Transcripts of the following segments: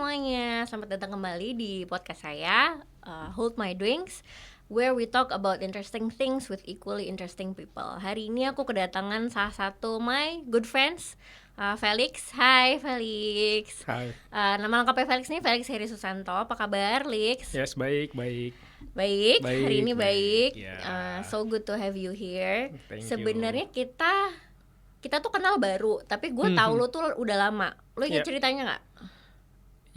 semuanya, selamat datang kembali di podcast saya, Hold My Drinks, where we talk about interesting things with equally interesting people. Hari ini aku kedatangan salah satu my good friends, Felix. Hai Felix. Hai. Nama lengkapnya Felix nih, Felix Heri Susanto. Apa kabar, Lix? Yes, baik. Baik, hari ini baik. Yeah. So good to have you here. Thank you. Sebenarnya kita tuh kenal baru, tapi gue tahu lo tuh udah lama. Lo ingat ceritanya nggak?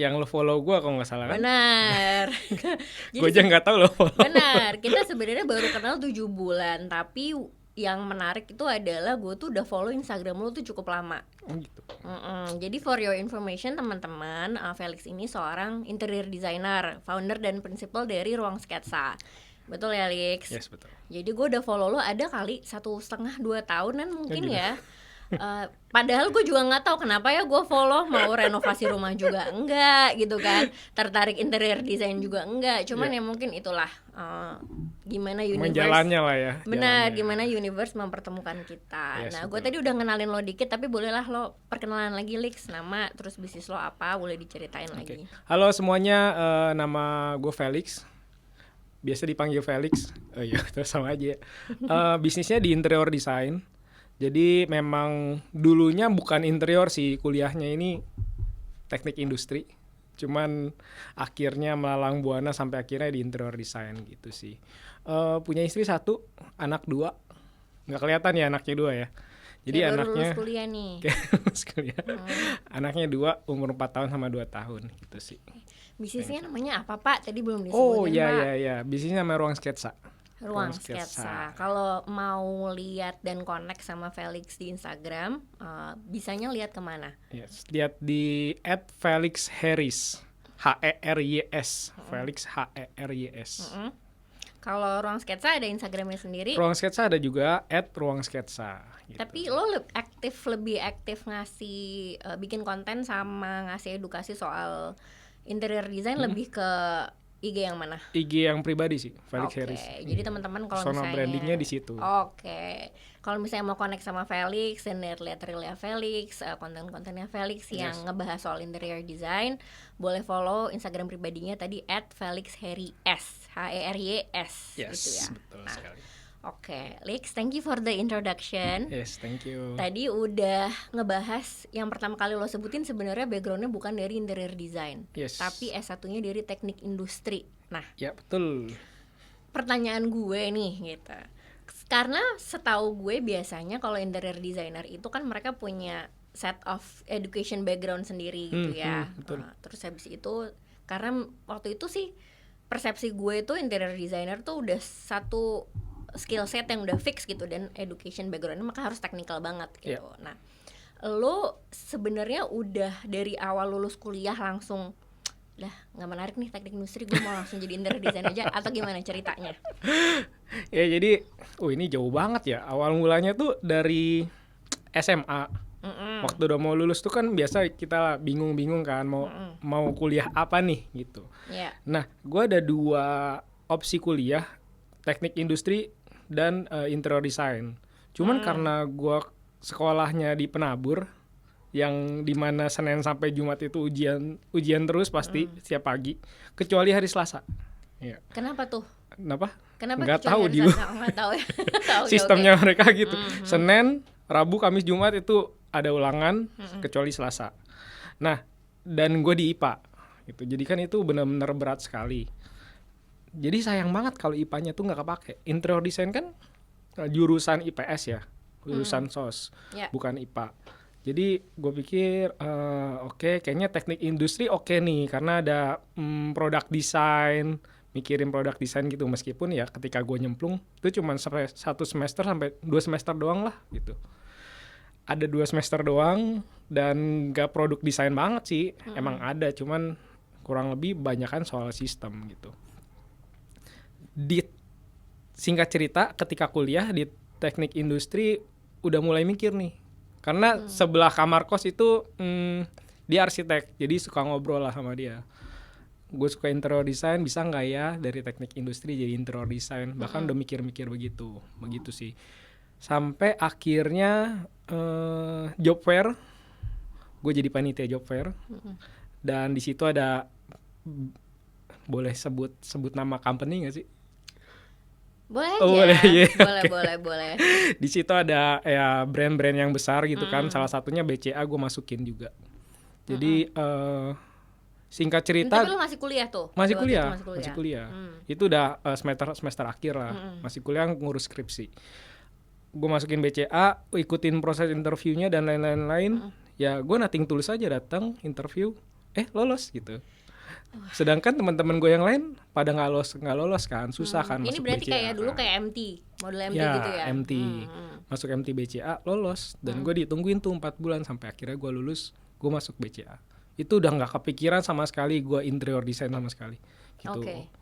Yang lo follow gue kalau nggak salah kan? Benar. Gue aja nggak tahu lo follow. Benar. Kita sebenarnya baru kenal 7 bulan, tapi yang menarik itu adalah gue tuh udah follow Instagram lo tuh cukup lama. Gitu. Jadi for your information teman-teman, Felix ini seorang interior designer, founder dan principal dari Ruang Sketsa. Betul ya, Lex? Yes, betul. Jadi gue udah follow lo ada kali 1,5-2 tahunan mungkin ya. Padahal gue juga nggak tahu kenapa ya gue follow, mau renovasi rumah juga enggak gitu kan, tertarik interior design juga enggak, cuman ya mungkin itulah gimana universe jalannya lah ya. Benar, gimana universe mempertemukan kita. Yes, nah gue tadi udah kenalin lo dikit, tapi bolehlah lo perkenalan lagi, Lex, nama terus bisnis lo apa, boleh diceritain lagi. Halo semuanya, nama gue Felix, biasa dipanggil Felix. Ya terus sama aja. Bisnisnya di interior design. Jadi memang dulunya bukan interior sih, kuliahnya ini teknik industri. Cuman akhirnya melalang buana sampai akhirnya di interior design gitu sih. Punya istri 1, anak 2. Nggak kelihatan ya anaknya 2 ya. Jadi ya, anaknya baru lulus kuliah nih. Anaknya 2, umur 4 tahun sama 2 tahun gitu sih. Bisnisnya namanya apa, Pak? Tadi belum disebutin, Pak. Oh iya. Bisnisnya namanya Ruang Sketsa. Ruang Sketsa. Kalau mau lihat dan connect sama Felix di Instagram, bisanya lihat kemana? Yes, lihat di @felixherys, HERYS, Felix HERYS. Kalau Ruang Sketsa ada Instagramnya sendiri. Ruang Sketsa ada juga @ruangsketsa. Gitu. Tapi lo lebih aktif ngasih bikin konten sama ngasih edukasi soal interior design lebih ke IG yang mana? IG yang pribadi sih, Felix Harris. Jadi teman-teman kalau misalnya brandingnya di situ. Kalau misalnya mau connect sama Felix dan lihat realnya Felix, konten-kontennya Felix yang ngebahas soal interior design, boleh follow Instagram pribadinya tadi @felixherys, HERYS gitu ya. Betul sekali. Lex, thank you for the introduction. Yes, thank you. Tadi udah ngebahas yang pertama kali lo sebutin sebenarnya backgroundnya bukan dari interior design, tapi S1-nya dari teknik industri. Nah, ya betul. Pertanyaan gue nih gitu, karena setahu gue biasanya kalau interior designer itu kan mereka punya set of education background sendiri gitu ya. Terus habis itu karena waktu itu sih persepsi gue itu interior designer tuh udah satu skill set yang udah fix gitu dan education backgroundnya maka harus technical banget gitu. Nah, lo sebenarnya udah dari awal lulus kuliah langsung lah nggak menarik nih teknik industri, gue mau langsung jadi interior design aja atau gimana ceritanya? Ya jadi, ini jauh banget ya. Awal mulanya tuh dari SMA. Waktu udah mau lulus tuh kan biasa kita bingung-bingung kan mau kuliah apa nih gitu. Nah, gue ada 2 opsi kuliah, teknik industri dan interior design. Cuman karena gue sekolahnya di Penabur, yang dimana Senin sampai Jumat itu ujian terus pasti setiap pagi, kecuali hari Selasa. Ya. Kenapa tuh? Kenapa? Nggak tahu dia. Nggak tahu ya. Sistemnya mereka gitu. Senin, Rabu, Kamis, Jumat itu ada ulangan, kecuali Selasa. Nah, dan gue di IPA gitu. Jadi kan itu benar-benar berat sekali. Jadi sayang banget kalau IPA-nya tuh nggak kepake. Interior design kan jurusan IPS ya, jurusan SOS, bukan IPA. Jadi gue pikir kayaknya teknik industri nih karena ada product design, mikirin product design gitu. Meskipun ya ketika gue nyemplung itu cuma 1 semester sampai 2 semester doang lah gitu. Ada 2 semester doang dan nggak produk design banget sih. Emang ada, cuman kurang lebih banyakan soal sistem gitu. Di singkat cerita ketika kuliah di teknik industri udah mulai mikir nih, karena sebelah kamar kos itu dia arsitek, jadi suka ngobrol lah sama dia. Gue suka interior design, bisa nggak ya dari teknik industri jadi interior design? Bahkan udah mikir-mikir begitu sih. Sampai akhirnya job fair, gue jadi panitia job fair. Dan di situ ada, boleh sebut nama company nggak sih? Boleh Oh, aja. boleh, yeah. Boleh. Di situ ada ya brand-brand yang besar gitu kan. Salah satunya BCA gue masukin juga. Jadi singkat cerita. Tapi lu masih kuliah tuh? Masih kuliah. Itu udah semester akhir lah. Masih kuliah ngurus skripsi. Gue masukin BCA, ikutin proses interviewnya dan lain-lain. Ya gue nothing tulus aja datang interview, lolos gitu. Sedangkan teman-teman gue yang lain pada nggak lolos kan, susah kan ini masuk BCA. Ini berarti kayak dulu kayak MT, model MT ya, gitu ya? MT, masuk MT BCA lolos dan gue ditungguin tuh 4 bulan sampai akhirnya gue lulus, gue masuk BCA. Itu udah nggak kepikiran sama sekali gue interior design sama sekali. Gitu. Oke.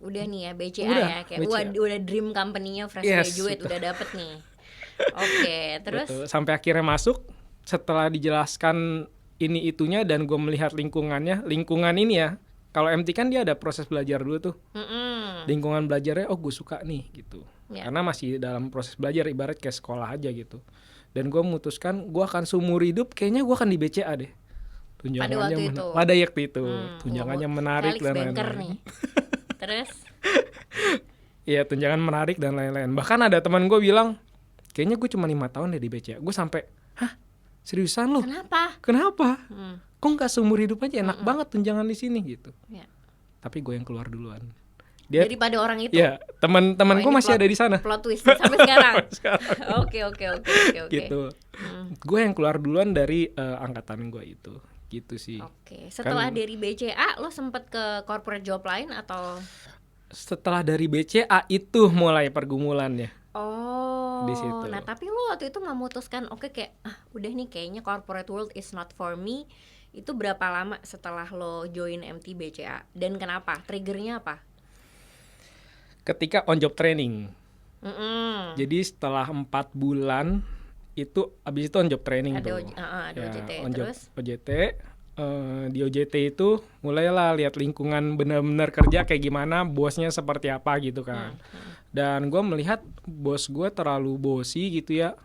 Udah nih ya BCA udah, ya, kayak udah dream company-nya fresh graduate udah dapet nih. Oke, terus? Betul. Sampai akhirnya masuk, setelah dijelaskan ini itunya dan gue melihat lingkungan ini ya. Kalau MT kan dia ada proses belajar dulu tuh. Lingkungan belajarnya gue suka nih gitu. Karena masih dalam proses belajar, ibarat kayak sekolah aja gitu. Dan gue memutuskan gue akan seumur hidup kayaknya gue akan di BCA deh. Tunjangannya pada waktu itu. Tunjangannya menarik dan lain-lain. Terus? Iya, tunjangan menarik dan lain-lain. Bahkan ada teman gue bilang, kayaknya gue cuma 5 tahun deh di BCA. Gue sampai, seriusan lo? Kenapa? Kok nggak seumur hidup aja, enak banget tunjangan di sini gitu. Ya. Tapi gue yang keluar duluan. Daripada orang itu. Ya, teman-teman gue masih ada di sana. Plot twist sampai sekarang. Oke. Gitu. Gue yang keluar duluan dari angkatan gue itu. Gitu sih. Oke. Setelah dari BCA lo sempet ke corporate job lain atau? Setelah dari BCA itu mulai pergumulannya. Di situ. Nah tapi lo waktu itu memutuskan kayak udah nih kayaknya corporate world is not for me. Itu berapa lama setelah lo join MT BCA dan kenapa? Triggernya apa? Ketika on job training. Jadi setelah 4 bulan itu abis itu on job training ada tuh. Ada OJT. Terus OJT. Di OJT itu mulailah lihat lingkungan benar-benar kerja kayak gimana, bosnya seperti apa gitu kan. Dan gue melihat bos gue terlalu bossy gitu ya.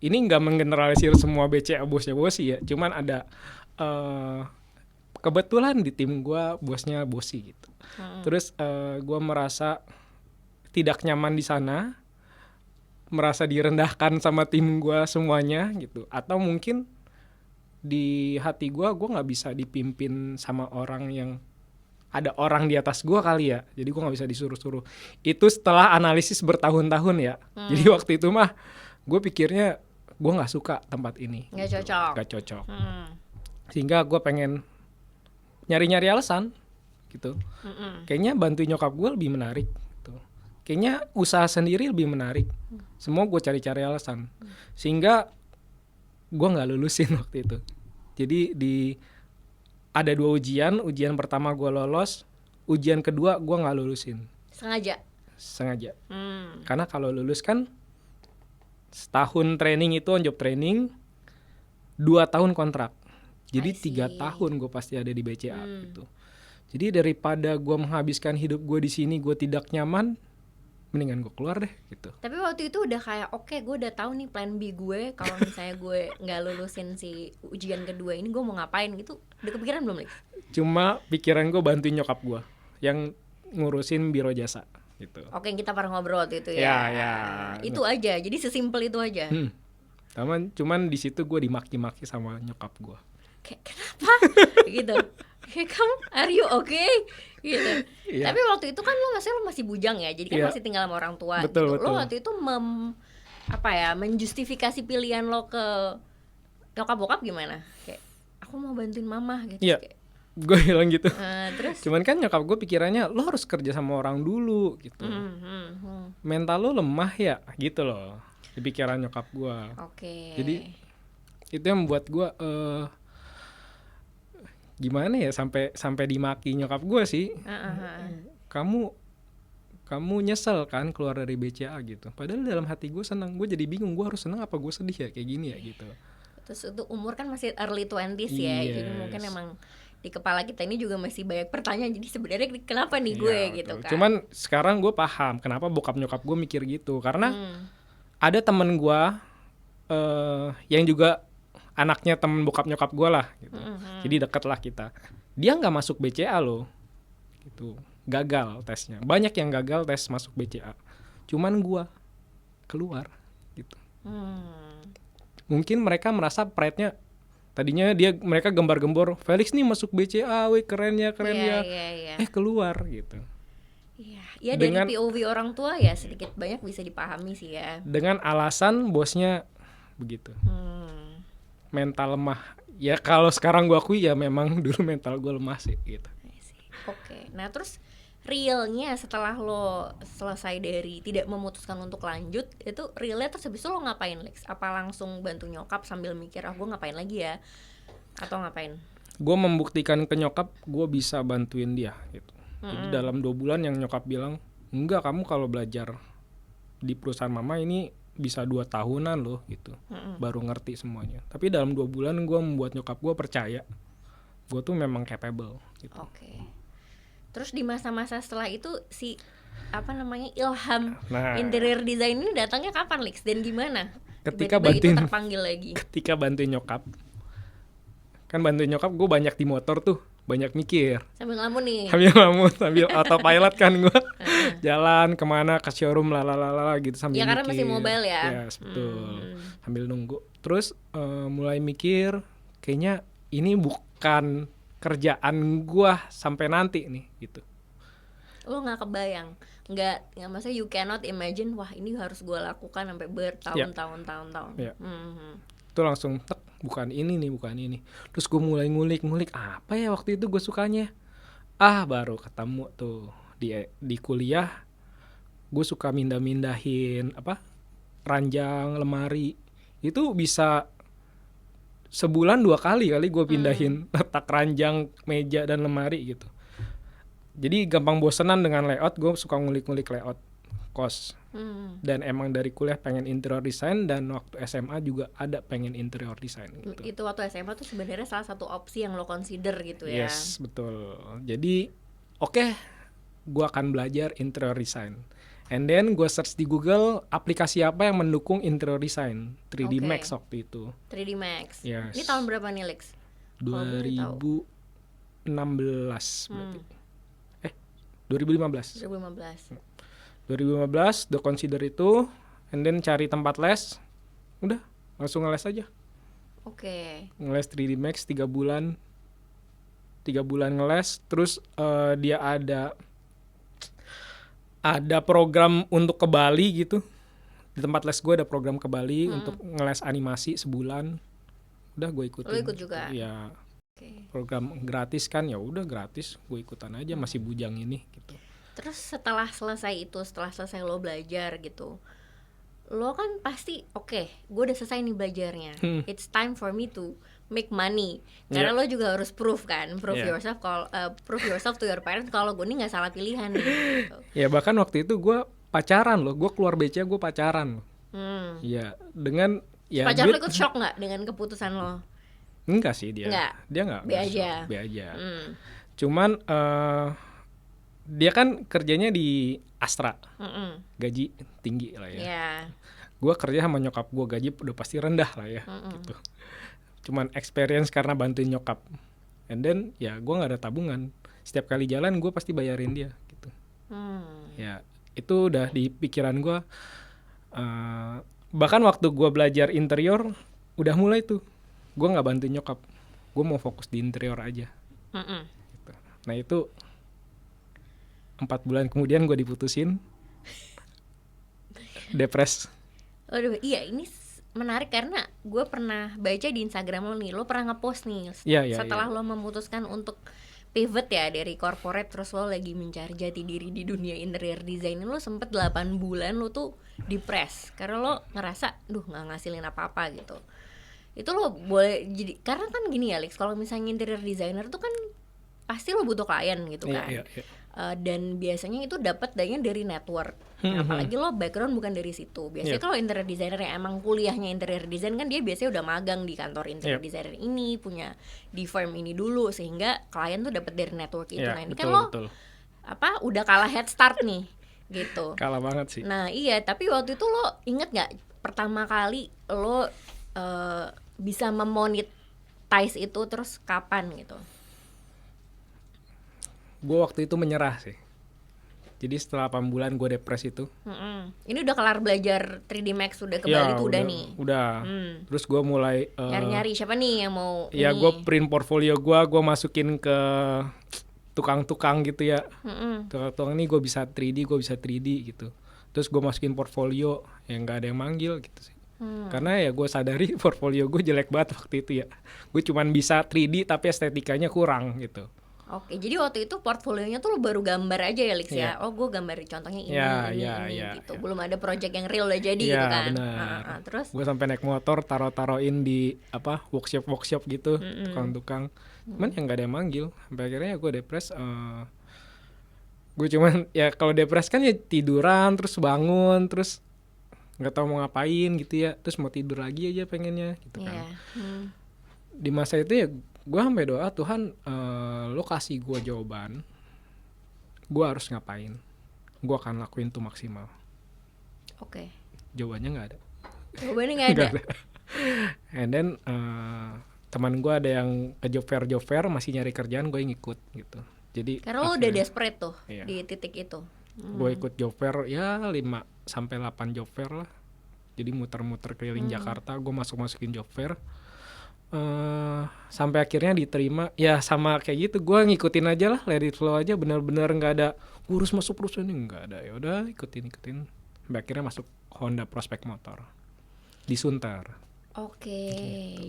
Ini nggak menggeneralisir semua BCA bosnya bossy ya. Cuman ada kebetulan di tim gue bosnya bossy gitu. Terus gue merasa tidak nyaman di sana, merasa direndahkan sama tim gue semuanya gitu. Atau mungkin di hati gue nggak bisa dipimpin sama orang yang ada orang di atas gue kali ya, jadi gue nggak bisa disuruh-suruh. Itu setelah analisis bertahun-tahun ya. Jadi waktu itu mah gue pikirnya gue nggak suka tempat ini, nggak cocok. Sehingga gue pengen nyari-nyari alasan gitu. Kayaknya bantuin nyokap gue lebih menarik gitu. Kayaknya usaha sendiri lebih menarik. Semua gue cari-cari alasan sehingga gue nggak lulusin waktu itu. Jadi ada 2 ujian pertama gue lolos, ujian kedua gue nggak lulusin. Sengaja. Karena kalau lulus kan setahun training itu on job training, 2 tahun kontrak. Jadi 3 tahun gue pasti ada di BCA gitu. Jadi daripada gue menghabiskan hidup gue di sini gue tidak nyaman, mendingan gue keluar deh gitu. Tapi waktu itu udah kayak gue udah tahu nih plan B gue kalau misalnya gue nggak lulusin si ujian kedua ini gue mau ngapain gitu. Udah kepikiran belum, Lex? Cuma pikiran gue bantuin nyokap gue yang ngurusin biro jasa gitu. Oke, kita pernah ngobrol waktu itu ya. Itu aja. Jadi sesimpel itu aja. Cuman di situ gue dimaki-maki sama nyokap gue. Kayak kenapa? Gitu. Kayak kamu, are you okay? Gitu. Yeah. Tapi waktu itu kan lo masih bujang ya, jadi kan masih tinggal sama orang tua. Betul. Lo waktu itu menjustifikasi pilihan lo ke nyokap bokap gimana? Kayak aku mau bantuin mama gitu. Iya. Gue bilang gitu. Terus? Cuman kan nyokap gue pikirannya lo harus kerja sama orang dulu gitu. Mental lo lemah ya gitu loh. Di pikiran nyokap gue. Oke. Jadi itu yang membuat gue gimana ya sampai dimaki nyokap gue sih. Kamu nyesel kan keluar dari BCA gitu. Padahal dalam hati gue senang. Gue jadi bingung gue harus senang apa gue sedih ya kayak gini ya gitu. Terus itu umur kan masih early 20s ya. Jadi mungkin emang di kepala kita ini juga masih banyak pertanyaan. Jadi sebenarnya kenapa nih gue gitu kan. Cuman sekarang gue paham kenapa bokap nyokap gue mikir gitu. Karena ada temen gue yang juga anaknya temen bokap nyokap gue lah gitu. Jadi deket lah kita. Dia nggak masuk BCA loh gitu, gagal tesnya. Banyak yang gagal tes masuk BCA, cuman gue keluar gitu. Mungkin mereka merasa pride-nya, tadinya mereka gembar-gembor Felix nih masuk BCA, weh keren ya. Keluar gitu. Ya dari POV orang tua ya sedikit banyak bisa dipahami sih ya. Dengan alasan bosnya begitu. Mental lemah. Ya kalau sekarang gue akui ya memang dulu mental gue lemah sih gitu. Oke. Nah terus realnya setelah lo selesai dari tidak memutuskan untuk lanjut, itu realnya terus habis itu lo ngapain Lex? Apa langsung bantu nyokap sambil mikir gue ngapain lagi ya? Atau ngapain? Gue membuktikan ke nyokap gue bisa bantuin dia gitu. Jadi dalam 2 bulan yang nyokap bilang, enggak, kamu kalau belajar di perusahaan mama ini bisa 2 tahunan loh gitu, baru ngerti semuanya. Tapi dalam 2 bulan gue membuat nyokap gue percaya gue tuh memang capable gitu. Oke. Terus di masa-masa setelah itu si ilham interior design ini datangnya kapan Lex dan gimana? Ketika bantuin, itu terpanggil lagi. Ketika bantuin nyokap. Kan bantuin nyokap gue banyak di motor tuh, banyak mikir. Sambil ngelamun nih. Sambil autopilot kan gue. Jalan kemana, ke showroom lalala gitu sambil mikir. Ya karena masih mobile ya. Ya betul. Sambil nunggu. Terus mulai mikir, kayaknya ini bukan kerjaan gue sampai nanti nih gitu. Lo nggak kebayang, nggak maksudnya you cannot imagine, wah ini harus gue lakukan sampai bertahun-tahun. Ya. Itu langsung bukan ini. Terus gue mulai ngulik apa ya waktu itu gue sukanya. Baru ketemu tuh di kuliah. Gue suka mindahin ranjang, lemari. Itu bisa sebulan 2 kali gue pindahin letak ranjang, meja dan lemari gitu. Jadi gampang bosenan dengan layout, gue suka ngulik-ngulik layout kos. Dan emang dari kuliah pengen interior design, dan waktu SMA juga ada pengen interior design gitu. Itu waktu SMA tuh sebenarnya salah satu opsi yang lo consider gitu ya. Yes, betul. Jadi gue akan belajar interior design. And then gue search di Google aplikasi apa yang mendukung interior design. 3D Max waktu itu. 3D Max. Yes. Ini tahun berapa nih Lex? 2016 berarti. 2015. 2015 udah consider itu, and then cari tempat les, udah langsung ngeles aja. Ngeles 3D Max 3 bulan ngeles. Terus dia ada program untuk ke Bali gitu. Di tempat les gue ada program ke Bali untuk ngeles animasi sebulan. Udah gue ikutin. Lo ikut juga? Iya. Program gratis kan, ya udah gratis, gue ikutan aja, masih bujang ini gitu. Terus setelah selesai lo belajar gitu, lo kan pasti gue udah selesai nih belajarnya, it's time for me to make money. Karena lo juga harus prove yourself to your parents kalau gue nih nggak salah pilihan nih gitu. Ya bahkan waktu itu gue pacaran loh, gue keluar BCA gue pacaran loh. Ya dengan ya pacar lo ikut shock nggak dengan keputusan lo? Enggak sih, dia nggak. Be aja. Cuman dia kan kerjanya di Astra, gaji tinggi lah ya. Gue kerja sama nyokap gue, gaji udah pasti rendah lah ya gitu. Cuman experience karena bantuin nyokap. And then ya gue nggak ada tabungan, setiap kali jalan gue pasti bayarin dia gitu. Ya itu udah di pikiran gue. Bahkan waktu gue belajar interior udah mulai tuh, gue nggak bantuin nyokap, gue mau fokus di interior aja. Gitu. Nah itu 4 bulan kemudian gue diputusin, depres. Aduh, iya ini menarik karena gue pernah baca di Instagram lo nih, lo pernah ngepost nih setelah lo memutuskan untuk pivot ya dari corporate, terus lo lagi mencari jati diri di dunia interior design, lo sempet 8 bulan lo tuh depres karena lo ngerasa nggak ngasilin apa-apa gitu. Itu lo boleh jadi, karena kan gini ya Lex, kalau misalnya interior designer tuh kan pasti lo butuh klien gitu kan. Dan biasanya itu dapat dari network. Apalagi lo background bukan dari situ. Biasanya kalau interior designer yang emang kuliahnya interior design kan dia biasanya udah magang di kantor interior designer ini, punya di firm ini dulu, sehingga klien tuh dapat dari network itu. Nah ini betul, kan lo udah kalah head start nih gitu. Kalah banget sih. Nah iya, tapi waktu itu lo inget nggak pertama kali lo bisa memonetize itu, terus kapan gitu? Gue waktu itu menyerah sih. Jadi setelah 8 bulan gue depres itu. Ini udah kelar belajar 3D Max, udah kembali tuh udah nih. Udah. Terus gue mulai nyari siapa nih yang mau ya gue print portfolio gue masukin ke tukang-tukang gitu ya. Tukang-tukang ini gue bisa 3D gitu. Terus gue masukin portfolio yang nggak ada yang manggil gitu sih. Karena ya gue sadari portfolio gue jelek banget waktu itu ya. Gue cuman bisa 3D tapi estetikanya kurang gitu. Oke, jadi waktu itu portfolionya tuh lo baru gambar aja ya, Lix ya? Oh, gue gambar contohnya ini gitu. Belum ada project yang real udah jadi gitu kan? Bener. Terus? Gue sampai naik motor taruh-taruhin di workshop gitu, tukang-tukang. Cuman yang nggak ada yang manggil. Sampai akhirnya gue depres. Gue cuman ya kalau depres kan ya tiduran, terus bangun, terus nggak tahu mau ngapain gitu ya. Terus mau tidur lagi aja pengennya gitu kan. Di masa itu ya gue sampai doa, Tuhan lo kasih gue jawaban, gue harus ngapain, gue akan lakuin tuh maksimal. Oke. Jawabannya nggak ada. And then teman gue ada yang ke job fair masih nyari kerjaan, gue ngikut gitu. Jadi karena lo udah desperate tuh di titik itu. Gue ikut job fair ya 5-8 job fair lah. Jadi muter-muter keliling Jakarta, gue masukin job fair. Sampai akhirnya diterima ya, sama kayak gitu, gue ngikutin aja lah, let it flow aja, bener-bener nggak ada urus masuk perusahaan ini, nggak ada, ya udah ikutin sampai akhirnya masuk Honda Prospect Motor di Sunter. Oke.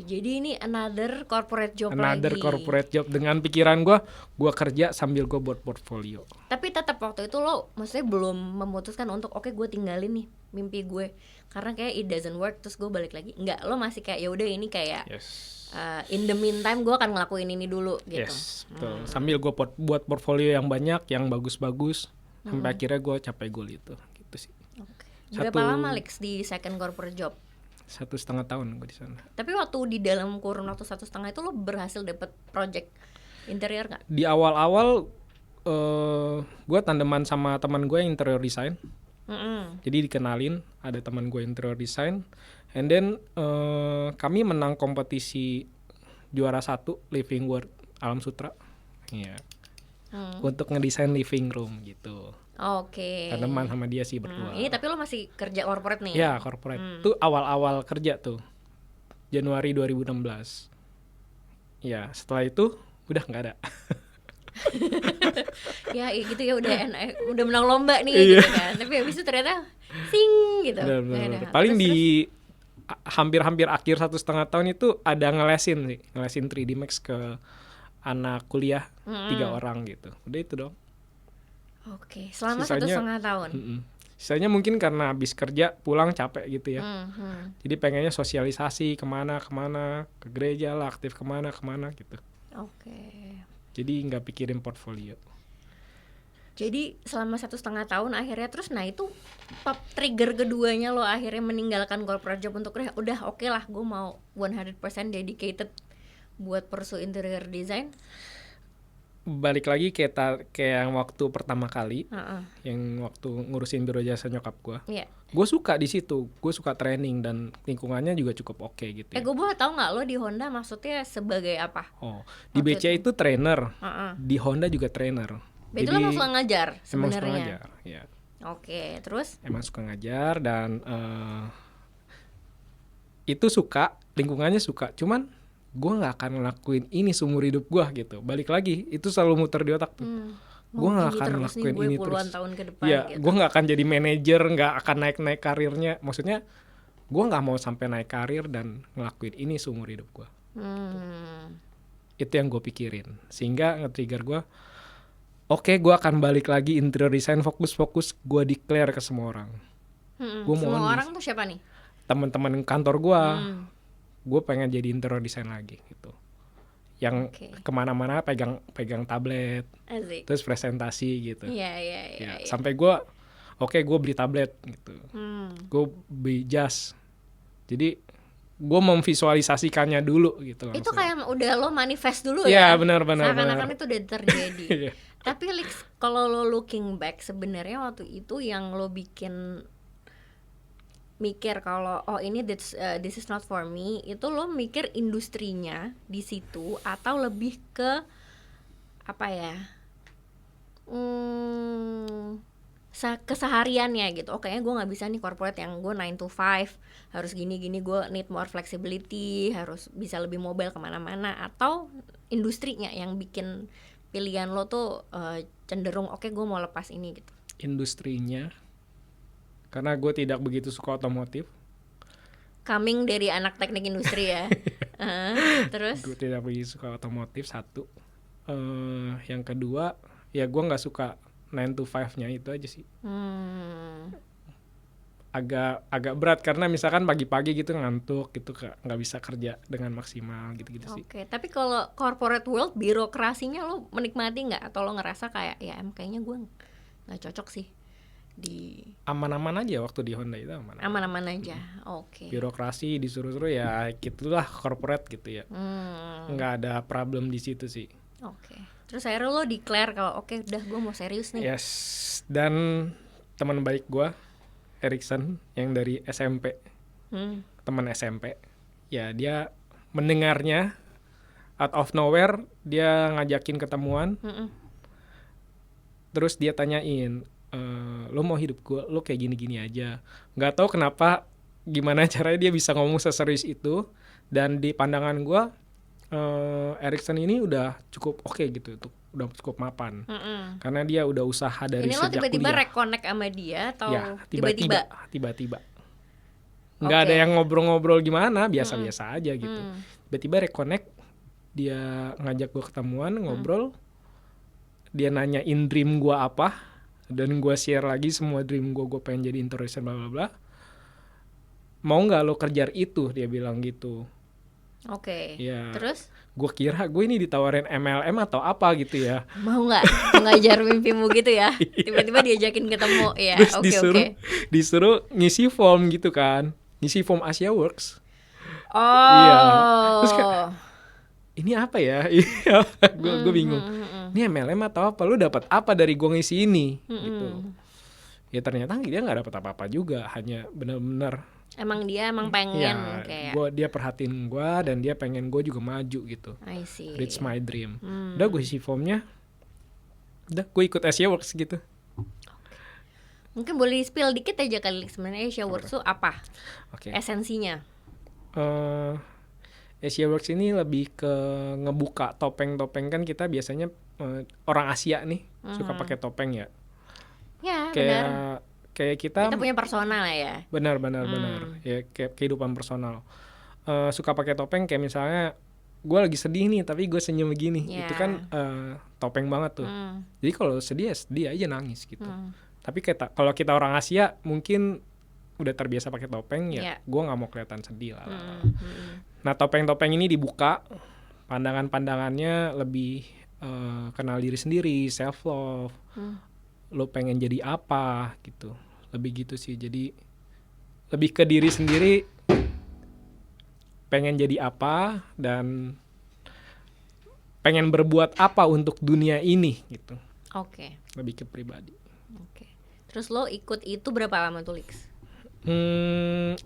Jadi ini another corporate job corporate job dengan pikiran gue kerja sambil gue buat portfolio. Tapi tetap waktu itu lo maksudnya belum memutuskan untuk oke, gue tinggalin nih mimpi gue karena kayak it doesn't work terus gue balik lagi. Enggak, lo masih kayak ya udah ini kayak in the meantime gue akan ngelakuin ini dulu gitu. Yes, betul. Sambil gue buat portfolio yang banyak, yang bagus-bagus, sampai akhirnya gue capai goal itu gitu sih. Berapa lama Lex di second corporate job? 1,5 tahun gue di sana. Tapi waktu di dalam kurun waktu 1,5 itu lo berhasil dapet project interior nggak? Di awal-awal gue tandeman sama teman gue yang interior design. Jadi dikenalin ada teman gue interior design, and then kami menang kompetisi juara 1 Living World Alam Sutra, untuk ngedesain living room gitu. Oke. Tandeman sama dia sih berdua. Ini tapi lo masih kerja corporate nih? Ya corporate. Tuh awal-awal kerja tuh Januari 2016. Ya setelah itu udah nggak ada. Ya gitu ya, udah menang lomba nih gitu kan. Tapi habis itu ternyata sing gitu. Bener. Paling di hampir akhir 1,5 tahun itu ada ngelesin 3D Max ke anak kuliah 3 orang gitu. Udah itu dong. Oke, selama 1,5 tahun. Sisanya mungkin karena habis kerja pulang capek gitu ya. Jadi pengennya sosialisasi kemana, ke gereja lah, aktif kemana gitu. Oke. Jadi nggak pikirin portfolio. Jadi selama 1,5 tahun akhirnya terus, nah itu trigger keduanya lo akhirnya meninggalkan corporate job untuk udah oke lah, gue mau 100% dedicated buat pursue interior design. Balik lagi kayak yang waktu pertama kali, yang waktu ngurusin biro jasa nyokap gue. Gue suka di situ, gue suka training dan lingkungannya juga cukup oke gitu. Gue boleh tahu nggak lo di Honda maksudnya sebagai apa? Di BC itu trainer, di Honda juga trainer. Jadi lo emang suka ngajar sebenarnya. Emang suka ngajar, ya. Oke, terus? Emang suka ngajar dan itu suka, lingkungannya suka, cuman gue nggak akan ngelakuin ini seumur hidup gue gitu. Balik lagi itu selalu muter di otak tuh. Gue nggak akan ngelakuin ini terus. Tahun ke depan, ya gitu. Gue nggak akan jadi manajer, nggak akan naik karirnya. Maksudnya gue nggak mau sampai naik karir dan ngelakuin ini seumur hidup gue. Itu yang gue pikirin, sehingga nge-trigger gue. Oke, gue akan balik lagi interior design, fokus gue declare ke semua orang. Semua orang tuh siapa nih? Teman-teman kantor gue. Gue pengen jadi interior design lagi gitu, yang kemana-mana pegang tablet. Asik. Terus presentasi gitu. Iya. Sampai gue beli tablet gitu. Gue beli jas, jadi gue memvisualisasikannya dulu gitu. Itu kayak udah lo manifest dulu ya? Iya benar. Seakan-akan itu udah terjadi. Tapi kalau lo looking back sebenarnya waktu itu yang lo bikin mikir kalau oh ini this is not for me, itu lo mikir industrinya di situ atau lebih ke apa ya, kesehariannya gitu. Oh kayaknya gue nggak bisa nih corporate yang gue 9 to 5 harus gini-gini, gue need more flexibility, harus bisa lebih mobile kemana-mana. Atau industrinya yang bikin pilihan lo tuh cenderung oke, gue mau lepas ini gitu. Industrinya, karena gue tidak begitu suka otomotif. Coming dari anak teknik industri ya. Terus? Gue tidak begitu suka otomotif, satu. Yang kedua, ya gue nggak suka 9 to 5-nya itu aja sih. Agak berat karena misalkan pagi-pagi gitu ngantuk gitu, nggak bisa kerja dengan maksimal gitu-gitu sih. Oke, tapi kalau corporate world birokrasinya lo menikmati nggak, atau lo ngerasa kayak ya kayaknya gue nggak cocok sih di aman-aman aja waktu di Honda itu aman-aman aja. Oke. Birokrasi disuruh-suruh ya gitulah corporate gitu ya. Nggak ada problem di situ sih. Oke. Terus akhirnya lo declare kalau oke, udah gue mau serius nih. Yes. Dan teman baik gue Erikson yang dari SMP, teman SMP, ya dia mendengarnya out of nowhere, dia ngajakin ketemuan. Terus dia tanyain, lo mau hidup gue, lo kayak gini-gini aja. Nggak tahu kenapa, gimana caranya dia bisa ngomong seserius itu. Dan di pandangan gue, Erikson ini udah cukup oke gitu, udah cukup mapan. Karena dia udah usaha dari ini sejak kuliah. Ini lo tiba-tiba reconnect sama dia atau ya, tiba-tiba. Nggak Okay. ada yang ngobrol-ngobrol gimana, biasa-biasa aja gitu. Tiba-tiba reconnect, dia ngajak gue ketemuan, ngobrol. Dia nanyain dream gue apa, dan gue share lagi semua dream gue pengen jadi interior bla bla bla. Mau nggak lo kerja itu, dia bilang gitu. Oke. Ya, terus? Gue kira gue ini ditawarin MLM atau apa gitu ya. Mau nggak mengajar mimpimu gitu ya? Tiba-tiba diajakin ketemu ya. Terus disuruh ngisi form gitu kan, ngisi form Asia Works. Iya. Terus kayak, ini apa ya? Gue bingung. Ini MLM atau apa? Lu dapat apa dari gue ngisi ini? Gitu. Ya ternyata dia nggak dapat apa-apa juga, hanya benar-benar. Emang dia pengen kayak. Dia perhatiin gue dan dia pengen gue juga maju gitu. I see. Reach my dream. Udah gue isi formnya, udah gue ikut Asia Works gitu. Mungkin boleh spill dikit aja kali sebenarnya Asia Works itu apa? Esensinya? Asia Works ini lebih ke ngebuka topeng-topeng, kan kita biasanya orang Asia nih suka pakai topeng ya. Ya benar. Kayak kita punya personal lah ya. Benar. Ya kayak kehidupan personal. Suka pakai topeng kayak misalnya gue lagi sedih nih tapi gue senyum begini. Itu kan topeng banget tuh. Jadi kalau sedih ya sedih aja, nangis gitu. Tapi kalau kita orang Asia mungkin udah terbiasa pakai topeng ya. Gue nggak mau kelihatan sedih lah. Nah topeng-topeng ini dibuka, pandangan-pandangannya lebih kenal diri sendiri, self love. Lo pengen jadi apa gitu, lebih gitu sih. Jadi lebih ke diri sendiri, pengen jadi apa dan pengen berbuat apa untuk dunia ini gitu. Oke. Lebih ke pribadi. Oke. Terus lo ikut itu berapa lama tuh, Lix?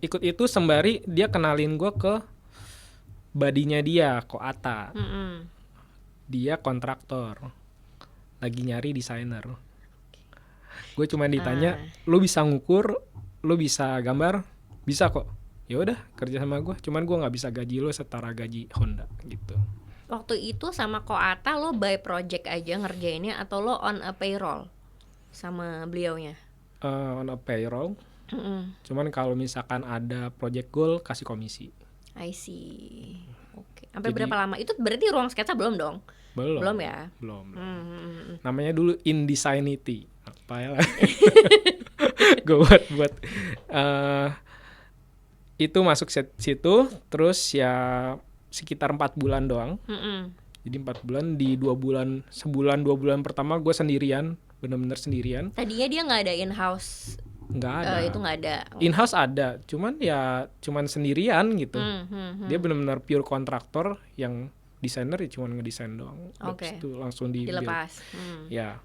Ikut itu sembari dia kenalin gue ke badinya dia, Koata. Dia kontraktor, lagi nyari desainer. Gue cuma ditanya, lo bisa ngukur, lo bisa gambar, bisa kok. Ya udah kerja sama gue. Cuman gue nggak bisa gaji lo setara gaji Honda gitu. Waktu itu sama Koata lo by project aja ngerjainnya atau lo on a payroll sama beliaunya? On a payroll. Cuman kalau misalkan ada project goal kasih komisi. I see. Oke. Sampai berapa lama? Itu berarti ruang sketsa belum dong? Belum ya? Belum. Namanya dulu Indesignity. Apa ya? Gue buat itu masuk situ, terus ya sekitar 4 bulan doang. Jadi 4 bulan, di 2 bulan, sebulan 2 bulan pertama gue sendirian, benar-benar sendirian. Tadinya dia nggak ada in-house? Nggak ada. Itu nggak ada. In-house ada, cuman sendirian gitu. Dia benar-benar pure kontraktor, yang desainer ya cuma ngedesain doang. Terus itu langsung dilepas. Ya.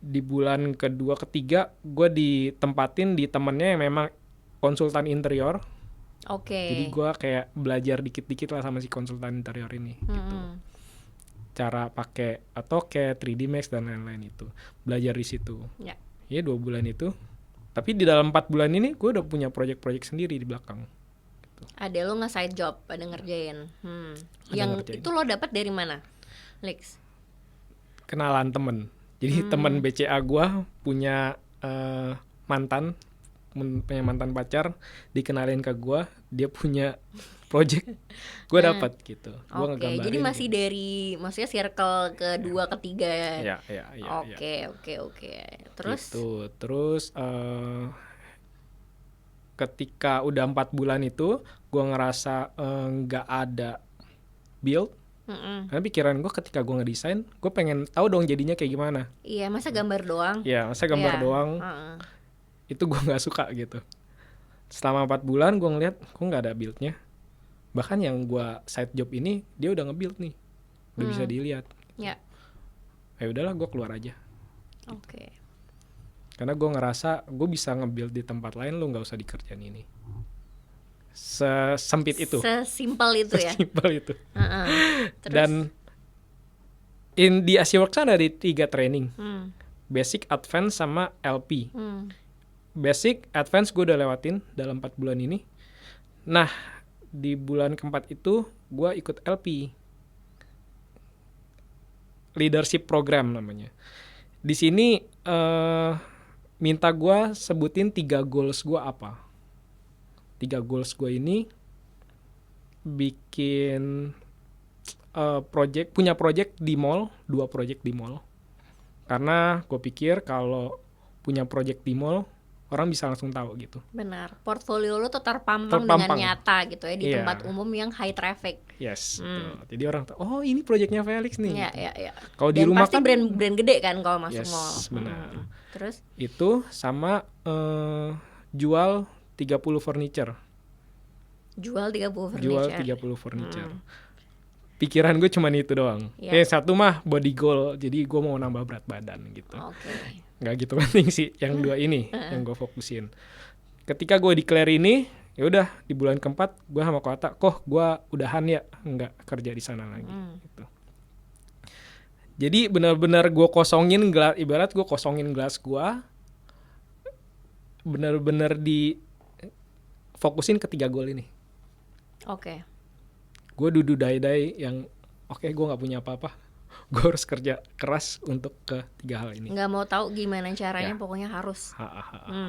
Di bulan kedua ketiga gue ditempatin di temennya yang memang konsultan interior. Jadi Oke. gue kayak belajar dikit-dikit lah sama si konsultan interior ini gitu. Cara pakai AutoCAD, 3D Max dan lain-lain itu. Belajar di situ. Ya. Ya 2 bulan itu. Tapi di dalam 4 bulan ini gue udah punya project-project sendiri di belakang. Ada lo nge-side job, ada ngerjain. Ada Yang ngerjain. itu lo dapat dari mana, Lex? Kenalan temen. Jadi temen BCA gue punya punya mantan pacar, dikenalin ke gue, dia punya project, gue dapat gitu. Gua Oke, ngegambarin jadi masih gitu. dari maksudnya circle kedua, ketiga ya. Ya. Oke. Terus? Gitu. Terus ketika udah 4 bulan itu, gue ngerasa nggak ada build. Karena pikiran gue ketika gue ngedesain, gue pengen tahu dong jadinya kayak gimana. Iya, masa gambar doang? Ya, masa gambar Iya. doang, itu gue nggak suka gitu. Selama 4 bulan gue ngeliat kok nggak ada buildnya. Bahkan yang gue side job ini dia udah nge-build nih, udah bisa dilihat. Ya. Ya udahlah, gue keluar aja. Oke. Karena gue ngerasa gue bisa nge-build di tempat lain, lo nggak usah dikerjain ini. Sesempit itu. Sesimpel itu ya. Sesimpel itu. Terus? Dan di AsiaWorks ada 3 training. Basic, Advance, sama LP. Basic, Advance gue udah lewatin dalam 4 bulan ini. Nah, di bulan keempat itu gue ikut LP. Leadership Program namanya. Di sini minta gue sebutin 3 goals gue apa. 3 goals gue ini bikin punya project di mall, 2 project di mall. Karena gue pikir kalau punya project di mall, orang bisa langsung tahu gitu. Benar, portfolio lo tuh terpampang dengan nyata gitu ya di Iya. tempat umum yang high traffic. Yes, betul. Jadi orang tahu, oh ini projectnya Felix nih. Iya. Kalau di Dan rumah pasti kan brand gede kan kalau masuk yes, mall. benar. Terus? Itu sama jual 30 furniture. Jual 30 furniture. Jual 30 furniture. Pikiran gue cuma itu doang. Yeah. Satu mah body goal, jadi gue mau nambah berat badan gitu. Oke. Nggak gitu penting sih yang 2 ini yang gue fokusin. Ketika gue declare ini, ya udah di bulan keempat gue sama Kota, gue udahan ya, nggak kerja di sana lagi. Gitu. Jadi benar-benar gue kosongin gelas, ibarat gue kosongin gelas gue, benar-benar di fokusin ke 3 goal ini. Oke. Gue dudai yang oke, gue nggak punya apa-apa, gue harus kerja keras untuk ke 3 hal ini. Nggak mau tahu gimana caranya, Ya. pokoknya harus.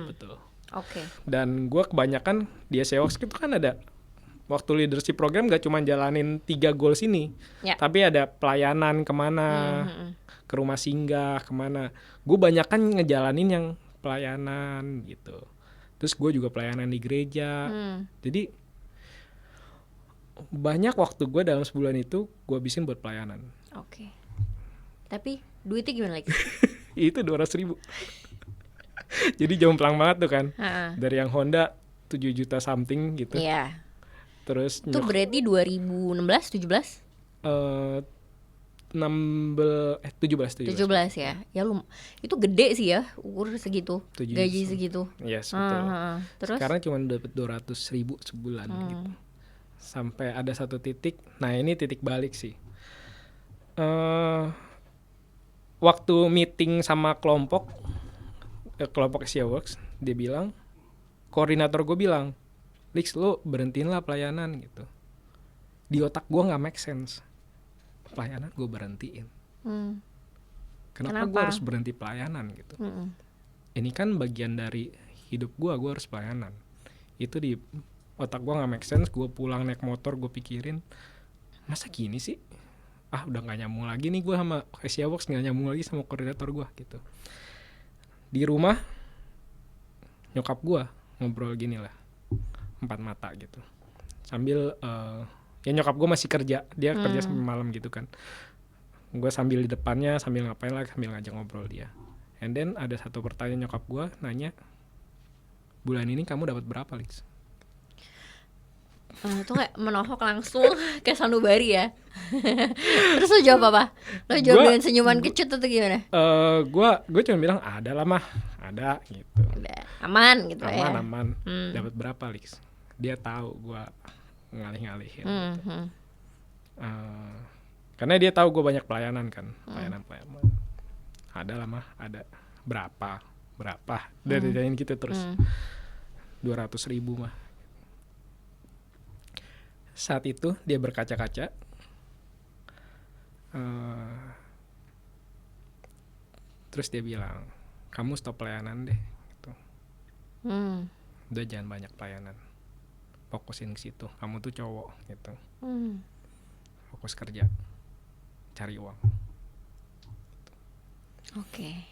Betul. Oke. Dan gue kebanyakan di AsiaWorks itu kan ada waktu leadership program gak cuma jalanin 3 goals ini, Ya. tapi ada pelayanan kemana, ke rumah singgah kemana. Gue banyak kan ngejalanin yang pelayanan gitu. Terus gue juga pelayanan di gereja. Jadi banyak waktu gue dalam sebulan itu gue habisin buat pelayanan. Oke. Tapi duitnya gimana lagi? Itu 200.000. Jadi jomplang banget tuh kan. Dari yang Honda 7 juta something gitu. Iya. Terus Itu berarti 2016, 17? 17 ya. Ya lu itu gede sih ya, ukur segitu. 7 Gaji segitu. Yes, betul. Terus? Sekarang cuma dapat 200.000 sebulan gitu. Sampai ada satu titik, nah ini titik balik sih. Waktu meeting sama kelompok AsiaWorks, dia bilang, koordinator gue bilang, Lix, lo berhentiin lah pelayanan gitu. Di otak gue nggak make sense. Pelayanan gue berhentiin. Kenapa gue harus berhenti pelayanan gitu? Ini kan bagian dari hidup gue harus pelayanan. Itu di otak gue nggak make sense. Gue pulang naik motor, gue pikirin, masa gini sih? Udah nggak nyambung lagi nih gue sama AsiaWorks, nggak nyambung lagi sama koordinator gue gitu. Di rumah nyokap gue ngobrol gini lah, 4 mata gitu, sambil ya nyokap gue masih kerja, dia kerja sampai malam gitu kan. Gue sambil di depannya, sambil ngapain lah, sambil ngajak ngobrol dia. And then ada satu pertanyaan nyokap gue nanya, bulan ini kamu dapat berapa, Lix? Tuh kayak menohok langsung kayak sanubari ya. Terus lo jawab apa? Lo jawab dengan senyuman kecut atau gimana? Gue cuma bilang ada lah mah, ada gitu. Udah, aman gitu ya. Aman. Dapat berapa Lix? Dia tahu gue ngalih-ngalihin. Gitu. Karena dia tahu gue banyak pelayanan kan, pelayanan. Ada lah mah, ada. Berapa? Dari gitu terus. 200.000 mah. Saat itu dia berkaca-kaca. Terus dia bilang, kamu stop pelayanan deh gitu. Udah jangan banyak pelayanan, fokusin ke situ. Kamu tuh cowok gitu. Fokus kerja, cari uang. Oke.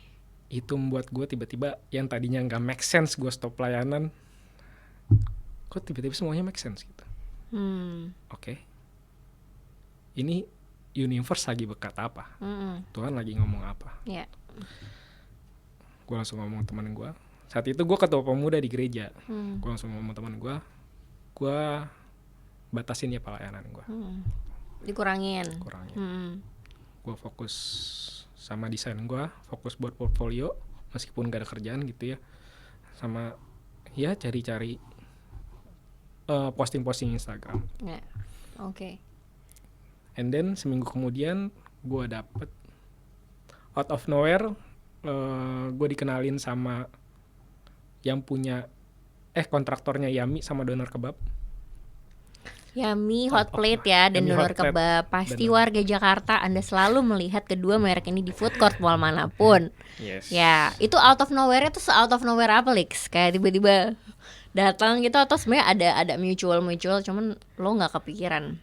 Itu membuat gue tiba-tiba yang tadinya nggak make sense gue stop pelayanan, kok tiba-tiba semuanya make sense gitu. Oke. Ini universe lagi berkata apa? Tuhan lagi ngomong apa? Yeah. Gue langsung ngomong teman gue. Saat itu gue ketua pemuda di gereja. Gue langsung ngomong teman gue batasin ya pelayanan gue. Dikurangin. Gue fokus sama desain gue, fokus buat portfolio meskipun gak ada kerjaan gitu ya. Sama ya cari-cari posting-posting Instagram. Yeah. Oke. And then seminggu kemudian gue dapet out of nowhere, gue dikenalin sama yang punya kontraktornya Yami sama Doner Kebab. Yami Hot Plate ya dan Doner Kebab. Pasti warga Jakarta Anda selalu melihat kedua merek ini di food court mall manapun. Yes. Ya, itu out of nowhere itu out of nowhere apa Lix? Kayak tiba-tiba datang gitu atau sebenarnya ada mutual cuman lo nggak kepikiran?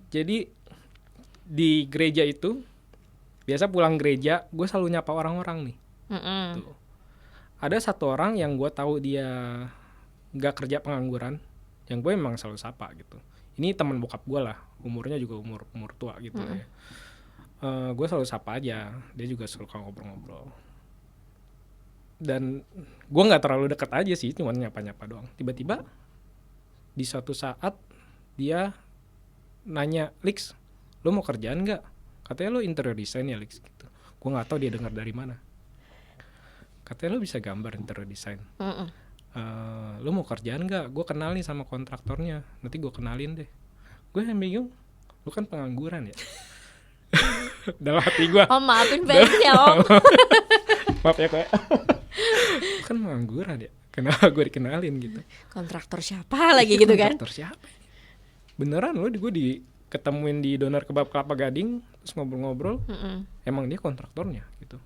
Jadi di gereja itu biasa pulang gereja gue selalu nyapa orang-orang nih. Tuh. Ada satu orang yang gue tahu dia nggak kerja pengangguran, yang gue memang selalu sapa gitu. Ini teman bokap gue lah, umurnya juga umur tua gitu ya. Gue selalu sapa aja, dia juga suka ngobrol-ngobrol. Dan gue nggak terlalu dekat aja sih, cuma nyapa-nyapa doang. Tiba-tiba di suatu saat dia nanya, Lix, lo mau kerjaan nggak? Katanya lo interior design ya Lix gitu. Gue nggak tahu dia dengar dari mana. Katanya lo bisa gambar interior design. Lo mau kerjaan nggak? Gue kenal nih sama kontraktornya. Nanti gue kenalin deh. Gue yang bingung. Lo kan pengangguran ya. Dalam hati gue. Oh maafin fans ya om. Maaf ya kok. Kan pengangguran ya. Kenapa gue dikenalin gitu? Kontraktor siapa lagi gitu kan? Kontraktor siapa? Beneran lo gue diketemuin di Doner Kebab Kelapa Gading terus ngobrol-ngobrol. Emang dia kontraktornya gitu.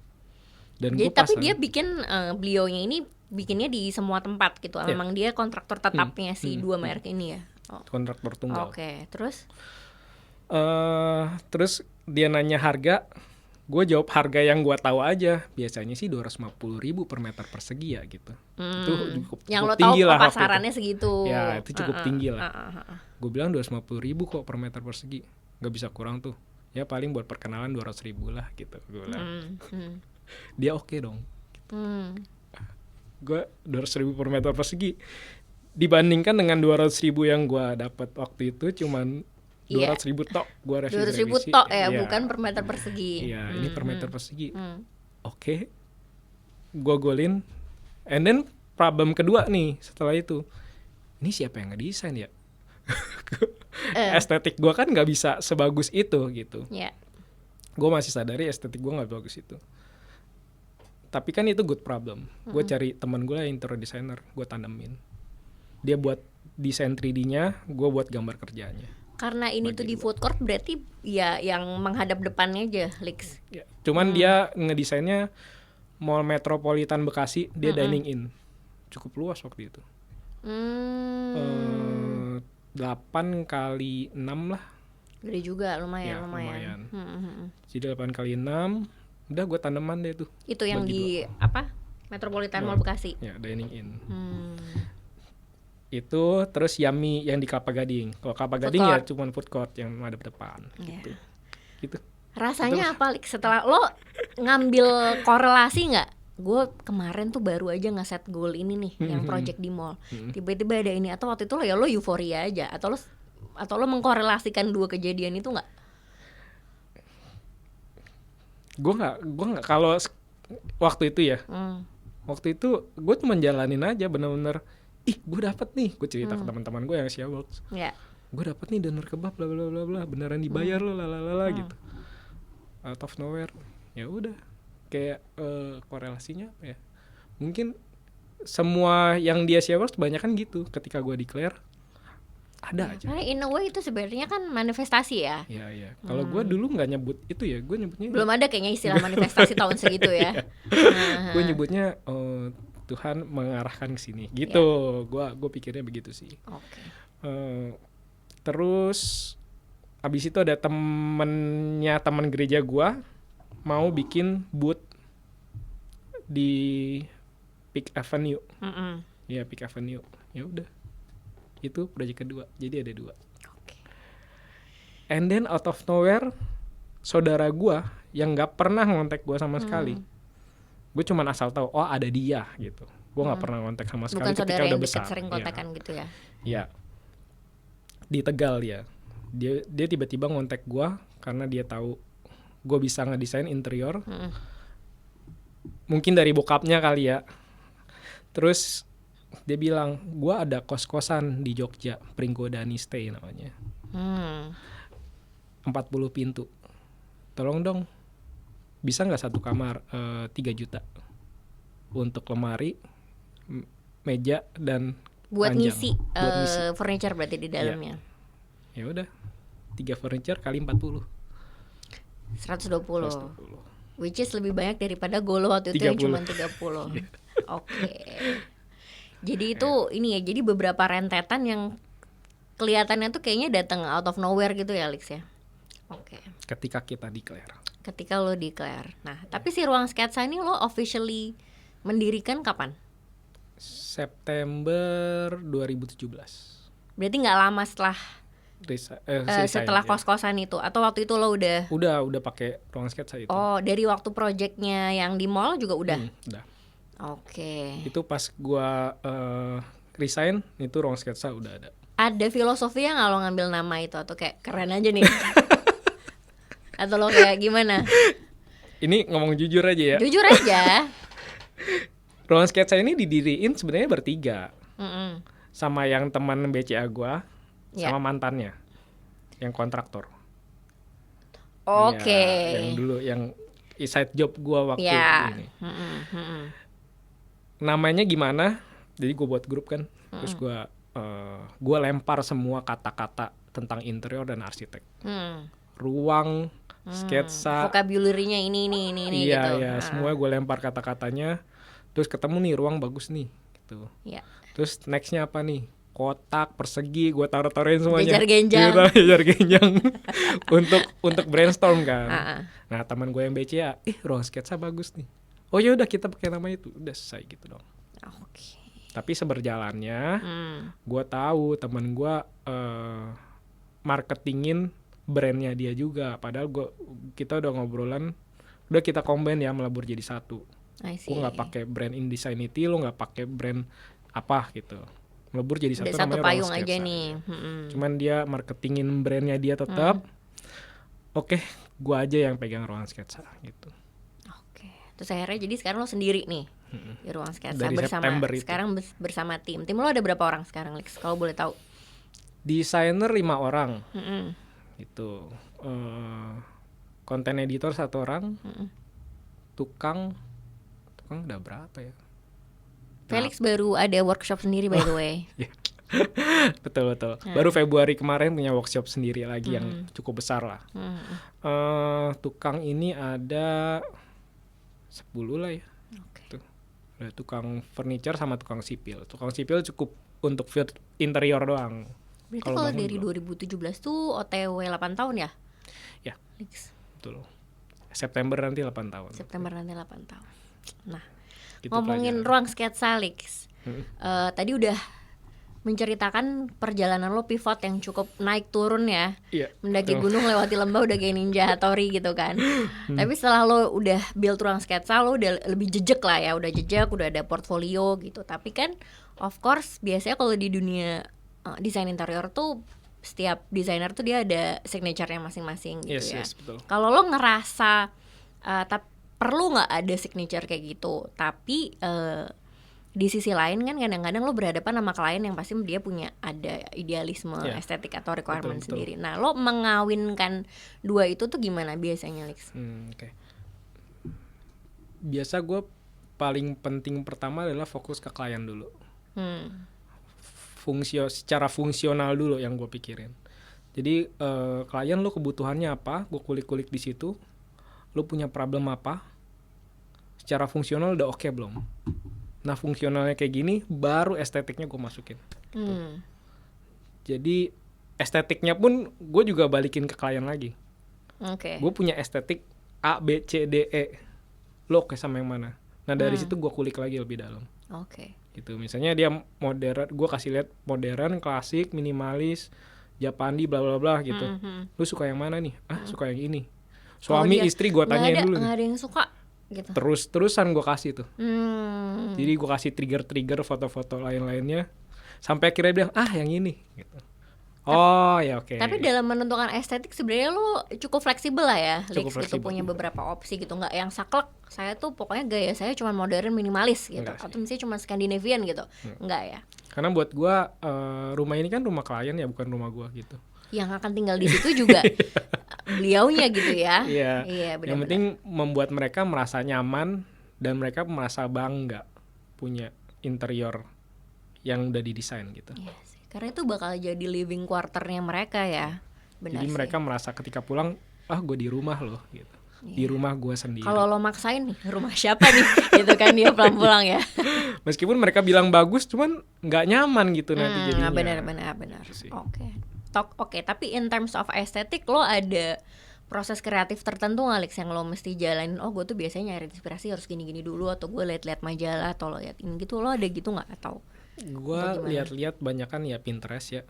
Dan jadi tapi dia bikin beliaunya ini bikinnya di semua tempat gitu. Yeah. Memang dia kontraktor tetapnya si dua merek ini ya. Kontraktor tunggal. Oke, terus? Terus dia nanya harga, gue jawab harga yang gue tahu aja. Biasanya sih 250.000 per meter persegi ya gitu. Itu cukup yang lo tinggi tahu lah. pasarannya segitu. Ya itu cukup tinggi lah. Gue bilang 250.000 kok per meter persegi, nggak bisa kurang tuh. Ya paling buat perkenalan 200.000 lah gitu. Gue bilang. Dia oke dong. Gitu. Gue 200.000 per meter persegi dibandingkan dengan 200.000 yang gue dapat waktu itu cuman 200.000 tok. Gue 200.000 tok ya, bukan per meter persegi. Iya, ini per meter persegi. Oke. Gue golin. And then problem kedua nih setelah itu. Ini siapa yang ngedesain ya? Estetik gue kan nggak bisa sebagus itu gitu. Yeah. Gue masih sadari estetik gue nggak bagus itu. Tapi kan itu good problem. Gue cari teman gue yang interior designer, gue tandemin. Dia buat desain 3D-nya, gue buat gambar kerjanya. Karena ini tuh di food court berarti ya yang menghadap depannya aja, Lix. Ya, cuman dia ngedesainnya Mall Metropolitan Bekasi, dia dining in. Cukup luas waktu itu. 8x6 lah. Gede juga, lumayan. Jadi 8x6, udah gue taneman deh tuh. Itu yang di apa? Metropolitan Mall Bekasi. Ya, dining in. Itu terus Yami yang di Kelapa Gading. Kalau Kelapa Gading ya cuma food court yang ada depan. Gitu. Rasanya apa, Lix? Setelah lo ngambil korelasi nggak gue kemarin tuh baru aja nge-set goal ini nih, yang project di mall. Tiba-tiba ada ini, atau waktu itu lo euforia aja, atau lo mengkorelasikan dua kejadian itu nggak? Gue nggak kalau waktu itu ya. Waktu itu gue cuma jalanin aja, bener-bener gue dapet nih, gue cerita ke teman-teman gue yang SeaWorks. Gue dapet nih dinner kebab bla bla bla bla, beneran dibayar lo lalala gitu. Out of nowhere. Ya udah. Kayak korelasinya apa ya? Mungkin semua yang dia SeaWorks banyak kan gitu. Ketika gue declare ada aja. Nah, in a way itu sebenarnya kan manifestasi ya. Iya. Kalau gue dulu nggak nyebut itu ya, gue nyebutnya belum ada kayaknya istilah manifestasi tahun segitu ya. Gue nyebutnya Tuhan mengarahkan ke sini gitu. Gue pikirnya begitu sih. Terus abis itu ada teman gereja gue mau bikin booth di Peak Avenue. Ya Peak Avenue. Ya udah. Itu proyek kedua. Jadi ada 2. And then out of nowhere, saudara gue yang nggak pernah ngontek gue sama sekali. Gue cuma asal tahu, ada dia gitu. Gue nggak pernah ngontek sama sekali. Bukan ketika saudara udah yang besar. sering kontekan gitu ya? Iya. Di Tegal ya. Dia tiba-tiba ngontek gue karena dia tahu gue bisa ngedesain interior. Mungkin dari bokapnya kali ya. Terus dia bilang, gue ada kos-kosan di Jogja, Pringgodani Stay namanya. 40 pintu. Tolong dong, bisa gak satu kamar 3 juta untuk lemari, meja, dan buat ranjang. ngisi furniture berarti di dalamnya. Ya udah, 3 furniture kali 40. 120. Which is lebih banyak daripada goal waktu itu 30. Yang cuma 30. Oke. Jadi itu ini ya, jadi beberapa rentetan yang kelihatannya tuh kayaknya datang out of nowhere gitu ya, Alex ya. Oke. Ketika kita declare. Ketika lo declare. Nah, tapi si Ruang Sketsa ini lo officially mendirikan kapan? September 2017. Berarti nggak lama setelah setelah kos-kosan itu, atau waktu itu lo udah pakai Ruang Sketsa itu. Oh, dari waktu projectnya yang di mall juga udah? Udah. Oke. Itu pas gua resign, itu Ruang Sketsa udah ada. Ada filosofinya nggak lo ngambil nama itu, atau kayak keren aja nih? Atau lo kayak gimana? Ini ngomong jujur aja ya. Jujur aja. Ruang Sketsa ini didiriin sebenarnya bertiga. Sama yang teman BCA gua, sama mantannya, yang kontraktor. Oke. Ya, yang dulu yang side job gua waktu ini. Namanya gimana? Jadi gue buat grup kan, terus gue lempar semua kata-kata tentang interior dan arsitek. Ruang, sketsa, vocabulary-nya ini gitu. Iya, semua gue lempar kata-katanya. Terus ketemu nih ruang bagus nih gitu. Terus nextnya apa nih? Kotak, persegi, gue taruh-taruhin semuanya. Jejar genjang. untuk brainstorm kan. Nah, teman gue yang BCA, ruang sketsa bagus nih. Oh ya udah, kita pakai nama itu. Udah selesai gitu dong. Oke. Tapi seberjalannya, gue tahu teman gue marketingin brandnya dia juga. Padahal kita udah ngobrolan, udah kita combine ya, melebur jadi satu. Gue nggak pakai brand Indesignity, lo nggak pakai brand apa gitu. Melebur jadi satu, namanya payung aja nih. Cuman dia marketingin brandnya dia tetap. Oke, gue aja yang pegang Ruang Sketsa gitu. Oke. Terus akhirnya jadi sekarang lo sendiri nih di Ruang Sketsa. Dari sekarang bersama tim. Tim lo ada berapa orang sekarang, Lex? Kalau boleh tahu. Desainer 5 orang. Itu content editor 1 orang. Tukang udah berapa ya? Felix baru ada workshop sendiri by the way. Betul. Baru Februari kemarin punya workshop sendiri lagi yang cukup besar lah. Tukang ini ada 10 lah ya. Tuh. Ada tukang furniture sama tukang sipil. Tukang sipil cukup untuk interior doang. Berarti kalau dari 2017 tuh OTW 8 tahun ya? Ya. Betul. September nanti 8 tahun. Nah, gitu ngomongin pelajaran. Ruang Sketsa, Lex. Tadi udah menceritakan perjalanan lo pivot yang cukup naik turun ya. Iya. Mendaki gunung, lewati lembah, udah kayak Ninja Hattori gitu kan. Tapi setelah lo udah build ruang sketsa, lo udah lebih jejak lah ya, udah ada portfolio gitu. Tapi kan of course biasanya kalau di dunia desain interior tuh setiap desainer tuh dia ada signature-nya masing-masing gitu ya. Yes, betul. Kalau lo ngerasa perlu nggak ada signature kayak gitu, tapi di sisi lain kan kadang-kadang lo berhadapan sama klien yang pasti dia punya ada idealisme estetik atau requirement betul. Sendiri. Nah, lo mengawinkan dua itu tuh gimana biasanya, Lex? Okay. Biasa gue paling penting pertama adalah fokus ke klien dulu. Secara fungsional dulu yang gue pikirin. Jadi klien lo kebutuhannya apa, gue kulik-kulik di situ. Lo punya problem apa? Secara fungsional udah oke belum? Nah, fungsionalnya kayak gini, baru estetiknya gue masukin. Jadi estetiknya pun gue juga balikin ke klien lagi. Gue punya estetik A, B, C, D, E. Lo oke sama yang mana? Nah, dari situ gue kulik lagi lebih dalam. Gitu. Misalnya dia modern, gue kasih lihat modern, klasik, minimalis, Japandi, bla bla bla gitu. Lo suka yang mana nih? Suka yang ini. Suami, istri gue tanyain dulu. Nggak ada yang suka. Gitu. Terus-terusan gue kasih tuh. Jadi gue kasih trigger foto-foto lain-lainnya sampai akhirnya bilang yang ini gitu. Ya oke. Tapi dalam menentukan estetik sebenarnya lo cukup fleksibel lah ya. Lex gitu punya beberapa opsi gitu, nggak yang saklek. Saya tuh pokoknya gaya saya cuma modern minimalis gitu, atau misalnya cuma Scandinavian gitu. Enggak ya. Karena buat gue rumah ini kan rumah klien ya, bukan rumah gue gitu. Yang akan tinggal di situ juga beliaunya gitu ya. Iya, benar-benar. Yang penting membuat mereka merasa nyaman dan mereka merasa bangga punya interior yang udah didesain gitu. Iya sih. Karena itu bakal jadi living quarter-nya mereka ya. Benar. Jadi mereka merasa ketika pulang, gue di rumah loh gitu. Di rumah gue sendiri. Kalau lo maksain nih, rumah siapa nih? Gitu kan dia pulang ya. Meskipun mereka bilang bagus, cuman nggak nyaman gitu nanti jadinya. Benar. Oke, tapi in terms of estetik lo ada proses kreatif tertentu nggak, Lex, yang lo mesti jalanin? Gue tuh biasanya nyari inspirasi harus gini-gini dulu, atau gue liat-liat majalah, atau lo liat ini gitu, lo ada gitu nggak? Atau gue liat-liat banyak kan ya Pinterest ya.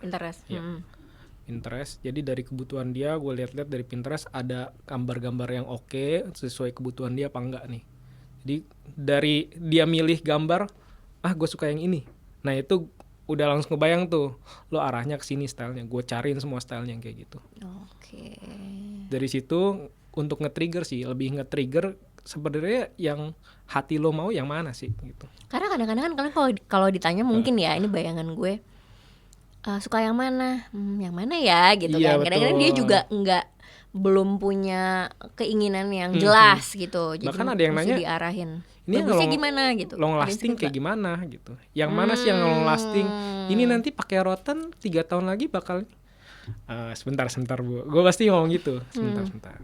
Pinterest. Jadi dari kebutuhan dia, gue liat-liat dari Pinterest ada gambar-gambar yang oke, sesuai kebutuhan dia apa enggak nih. Jadi dari dia milih gambar, gue suka yang ini. Nah itu udah langsung kebayang tuh, lo arahnya ke sini stylenya. Gue cariin semua stylenya yang kayak gitu. Dari situ untuk nge-trigger sih, lebih nge-trigger sebenarnya yang hati lo mau yang mana sih gitu. Karena kadang-kadang kan kalau ditanya mungkin ya, ini bayangan gue, suka yang mana? Yang mana ya gitu kan. Kadang-kadang dia juga belum punya keinginan yang jelas gitu. Jadi bahkan ada yang nanya diarahin. Ini bagusnya gimana gitu. Long lasting kayak gimana gitu. Yang mana sih yang long lasting? Ini nanti pakai rotan 3 tahun lagi bakal sebentar Bu. Gue pasti ngomong gitu. Sebentar.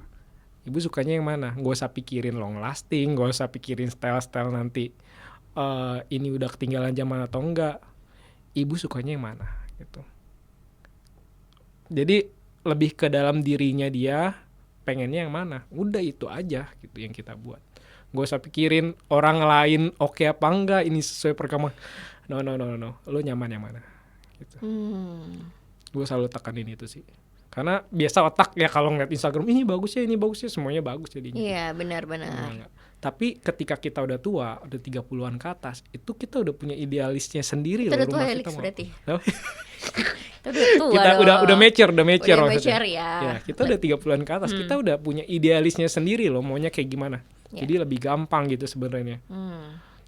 Ibu sukanya yang mana? Gak usah pikirin long lasting, gak usah pikirin style-style nanti ini udah ketinggalan zaman atau enggak. Ibu sukanya yang mana gitu. Jadi lebih ke dalam dirinya dia, pengennya yang mana. Udah itu aja gitu yang kita buat. Gak usah pikirin orang lain oke apa enggak, ini sesuai perkembangan. No. Lo nyaman yang mana gitu. Gue selalu tekanin itu sih. Karena biasa otak ya kalau ngeliat Instagram, ini bagus ya, semuanya bagus jadinya. Iya, benar. Tapi ketika kita udah tua, udah 30-an ke atas, itu kita udah punya idealisnya sendiri loh. Kita udah tua ya, berarti. Kita udah mature ya. Kita udah 30-an ke atas, kita udah punya idealisnya sendiri loh, maunya kayak gimana. Jadi lebih gampang gitu sebenarnya.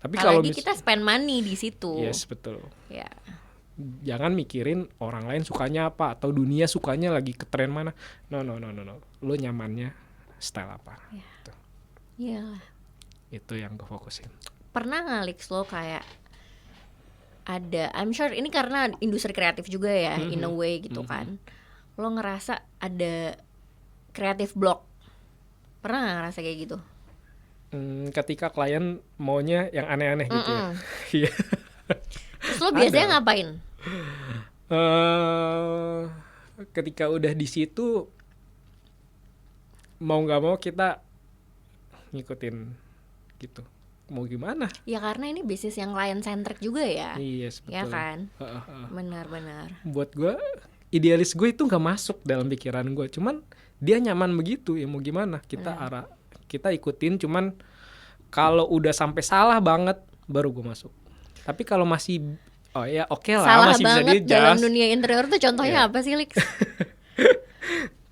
Tapi kalau kita spend money di situ. Yes, betul. Ya. Jangan mikirin orang lain sukanya apa atau dunia sukanya lagi ke tren mana. No. Lo nyamannya style apa? Ya. Iyalah. Itu yang gue fokusin. Pernah nggak, Lex, lo kayak ada, I'm sure ini karena industri kreatif juga ya, in a way gitu kan. Lo ngerasa ada creative block. Pernah nggak ngerasa kayak gitu? Ketika klien maunya yang aneh-aneh gitu ya. Terus lo biasanya ngapain? Ketika udah di situ, mau nggak mau kita ngikutin gitu. mau gimana? Ya karena ini bisnis yang client centric juga ya. Yes, betul. Ya kan? Benar-benar. Buat gue, idealis gue itu nggak masuk dalam pikiran gue. Cuman dia nyaman begitu, ya mau gimana? Kita ikutin. Cuman kalau udah sampai salah banget, baru gue masuk. Tapi kalau masih oke lah, salah masih bisa banget di-adjust. dalam dunia interior tuh contohnya apa sih, Lix?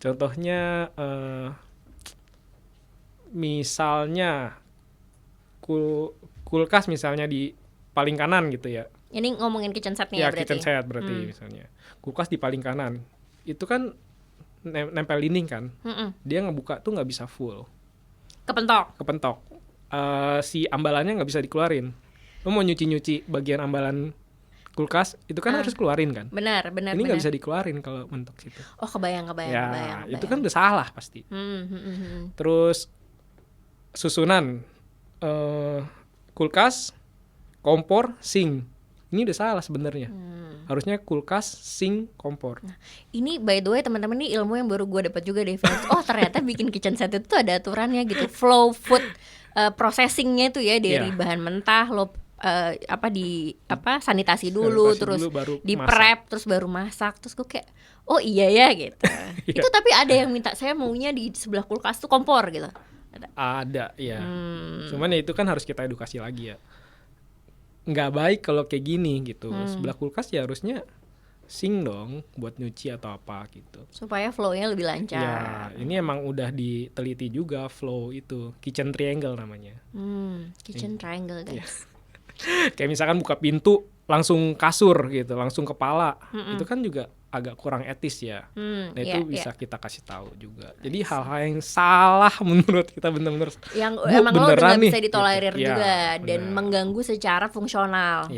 Contohnya misalnya kulkas misalnya di paling kanan gitu ya. Ini ngomongin kitchen setnya ya berarti? Kitchen set berarti misalnya. Kulkas di paling kanan. Itu kan nempel dinding kan. Dia ngebuka tuh nggak bisa full. Kepentok. Si ambalannya nggak bisa dikeluarin. Lo mau nyuci bagian ambalan kulkas itu kan harus keluarin kan. Benar. Ini nggak bisa dikeluarin kalau mentok situ. Oh kebayang. Itu kan udah salah pasti. Terus susunan kulkas, kompor, sink. Ini udah salah sebenarnya. Harusnya kulkas, sink, kompor. Nah, ini by the way teman-teman, ini ilmu yang baru gue dapat juga deh. Oh ternyata bikin kitchen set itu ada aturannya gitu. Flow food processingnya itu ya dari bahan mentah lo sanitasi dulu, terus di prep, terus baru masak. Terus gue kayak oh iya ya gitu. Itu tapi ada yang minta saya maunya di sebelah kulkas tuh kompor gitu. Ada ya. Cuman ya itu kan harus kita edukasi lagi ya. Nggak baik kalau kayak gini gitu. Sebelah kulkas ya harusnya sink dong buat nyuci atau apa gitu. Supaya flow-nya lebih lancar. Ya, ini emang udah diteliti juga flow itu. Kitchen triangle namanya. Kitchen triangle guys. Ya. Kayak misalkan buka pintu langsung kasur gitu, langsung kepala. Itu kan juga agak kurang etis ya. Nah itu bisa kita kasih tahu juga. Jadi hal-hal yang salah menurut kita benar-benar yang emang lo udah gak bisa ditolerir gitu. juga dan mengganggu secara fungsional.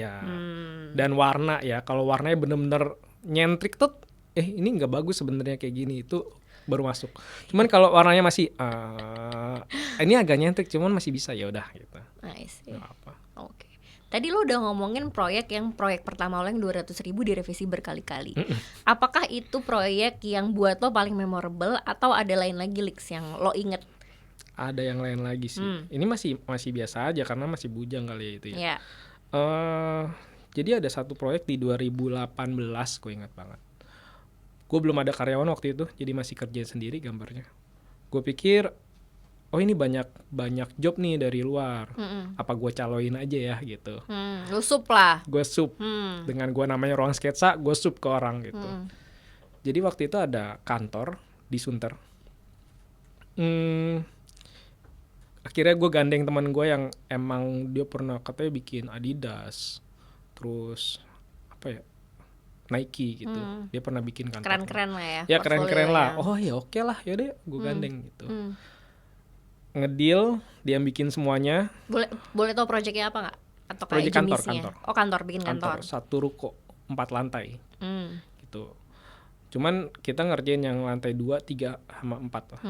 Dan warna ya, kalau warnanya benar-benar nyentrik tuh ini nggak bagus sebenarnya kayak gini, itu baru masuk. Cuman kalau warnanya masih ini agak nyentrik cuman masih bisa, ya udah gitu. Nice. Oke. Tadi lo udah ngomongin proyek pertama lo yang 200.000 direvisi berkali-kali. Apakah itu proyek yang buat lo paling memorable atau ada lain lagi Lix yang lo inget? Ada yang lain lagi sih. Ini masih biasa aja karena masih bujang kali ya itu ya. Jadi ada satu proyek di 2018, gue ingat banget. Gue belum ada karyawan waktu itu, jadi masih kerjain sendiri gambarnya. Gue pikir ini banyak job nih dari luar. Apa gue caloin aja ya gitu. Lu sup lah. Gue sup. Dengan gue namanya Ruang Sketsa, gue sup ke orang gitu. Jadi waktu itu ada kantor di Sunter. Akhirnya gue gandeng teman gue yang emang dia pernah katanya bikin Adidas, terus Nike gitu. Dia pernah bikin kantor. Keren-keren lah ya. Ya keren-keren lah. Oh ya oke lah, yaudah gue gandeng gitu. Ngedeal, dia bikin semuanya. Boleh tahu proyeknya apa nggak? Atau kayak project jenisnya? Kantor, bikin kantor. Satu ruko 4 lantai. Gitu. Cuman kita ngerjain yang lantai 2, 3 sama 4 lah.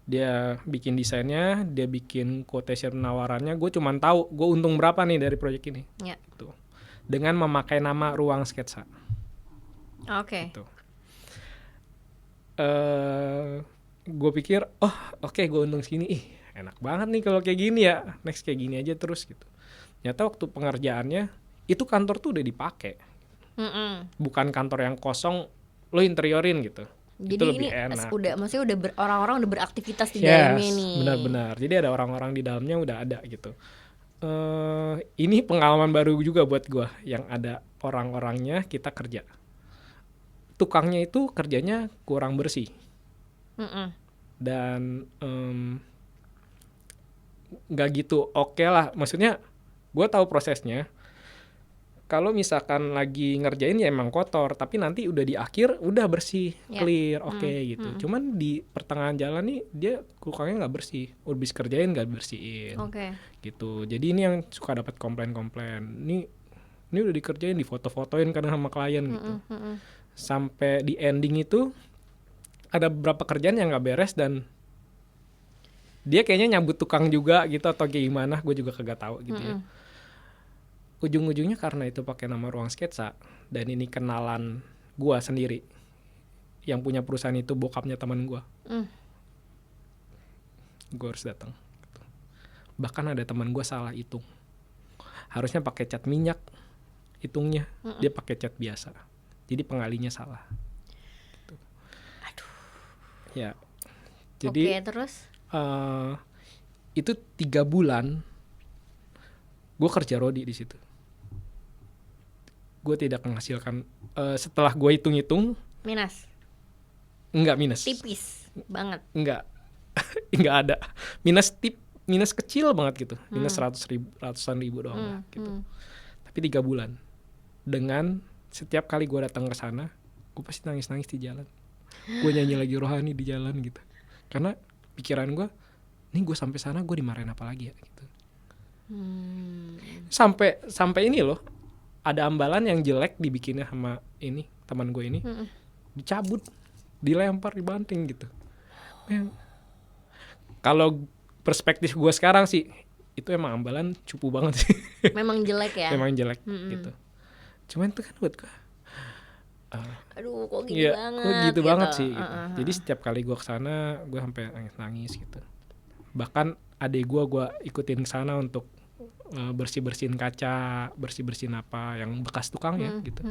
Dia bikin desainnya, dia bikin quotation penawarannya. Gue cuman tahu gue untung berapa nih dari proyek ini. Gitu. Dengan memakai nama Ruang Sketsa. Oke. Gitu. Gue pikir oke, gue untung segini, enak banget nih kalau kayak gini ya, next kayak gini aja terus gitu. Ternyata waktu pengerjaannya itu kantor tuh udah dipakai, bukan kantor yang kosong lo interiorin gitu. Jadi itu ini lebih enak. Maksudnya orang-orang udah beraktivitas di dalamnya nih. Benar-benar. Jadi ada orang-orang di dalamnya udah ada gitu. Ini pengalaman baru juga buat gue, yang ada orang-orangnya kita kerja. Tukangnya itu kerjanya kurang bersih. Dan gak gitu oke lah. Maksudnya gue tahu prosesnya. Kalau misalkan lagi ngerjain ya emang kotor, tapi nanti udah di akhir udah bersih, clear, oke gitu. Cuman di pertengahan jalan nih dia tukangnya nggak bersih, udah habis kerjain nggak bersihin, gitu. Jadi ini yang suka dapat komplain. Ini udah dikerjain, difoto-fotoin karena sama klien gitu. Sampai di ending itu ada beberapa kerjaan yang nggak beres dan dia kayaknya nyambut tukang juga gitu atau kayak gimana, gue juga kagak tahu gitu ya. Ujung-ujungnya karena itu pakai nama Ruang Sketsa dan ini kenalan gue sendiri, yang punya perusahaan itu bokapnya teman gue. Gue harus datang. Bahkan ada teman gue salah hitung, harusnya pakai cat minyak hitungnya, dia pakai cat biasa, jadi pengalinya salah gitu. Aduh. Ya, jadi terus itu 3 bulan gue kerja rodi di situ. Gue tidak menghasilkan, setelah gue hitung-hitung minus. Enggak minus. Tipis banget. Enggak. Enggak ada. Minus kecil banget gitu. Minus ratusan ribu doang lah gitu. Tapi 3 bulan. Dengan setiap kali gue datang ke sana, gue pasti nangis-nangis di jalan. Gue nyanyi lagi rohani di jalan gitu. Karena pikiran gue, nih gue sampai sana gue dimarahin apa lagi ya gitu. Sampai ini loh, ada ambalan yang jelek dibikinnya sama ini teman gue ini, dicabut, dilempar, dibanting gitu. Kalau perspektif gue sekarang sih, itu emang ambalan cupu banget sih. Memang jelek ya. Memang jelek gitu. Cuman itu kan buat gue, aduh kok gitu banget. Kok gitu banget sih. Gitu. Jadi setiap kali gue kesana, gue sampai nangis gitu. Bahkan adik gue ikutin kesana untuk bersih-bersihin kaca, bersih-bersihin apa yang bekas tukang ya gitu.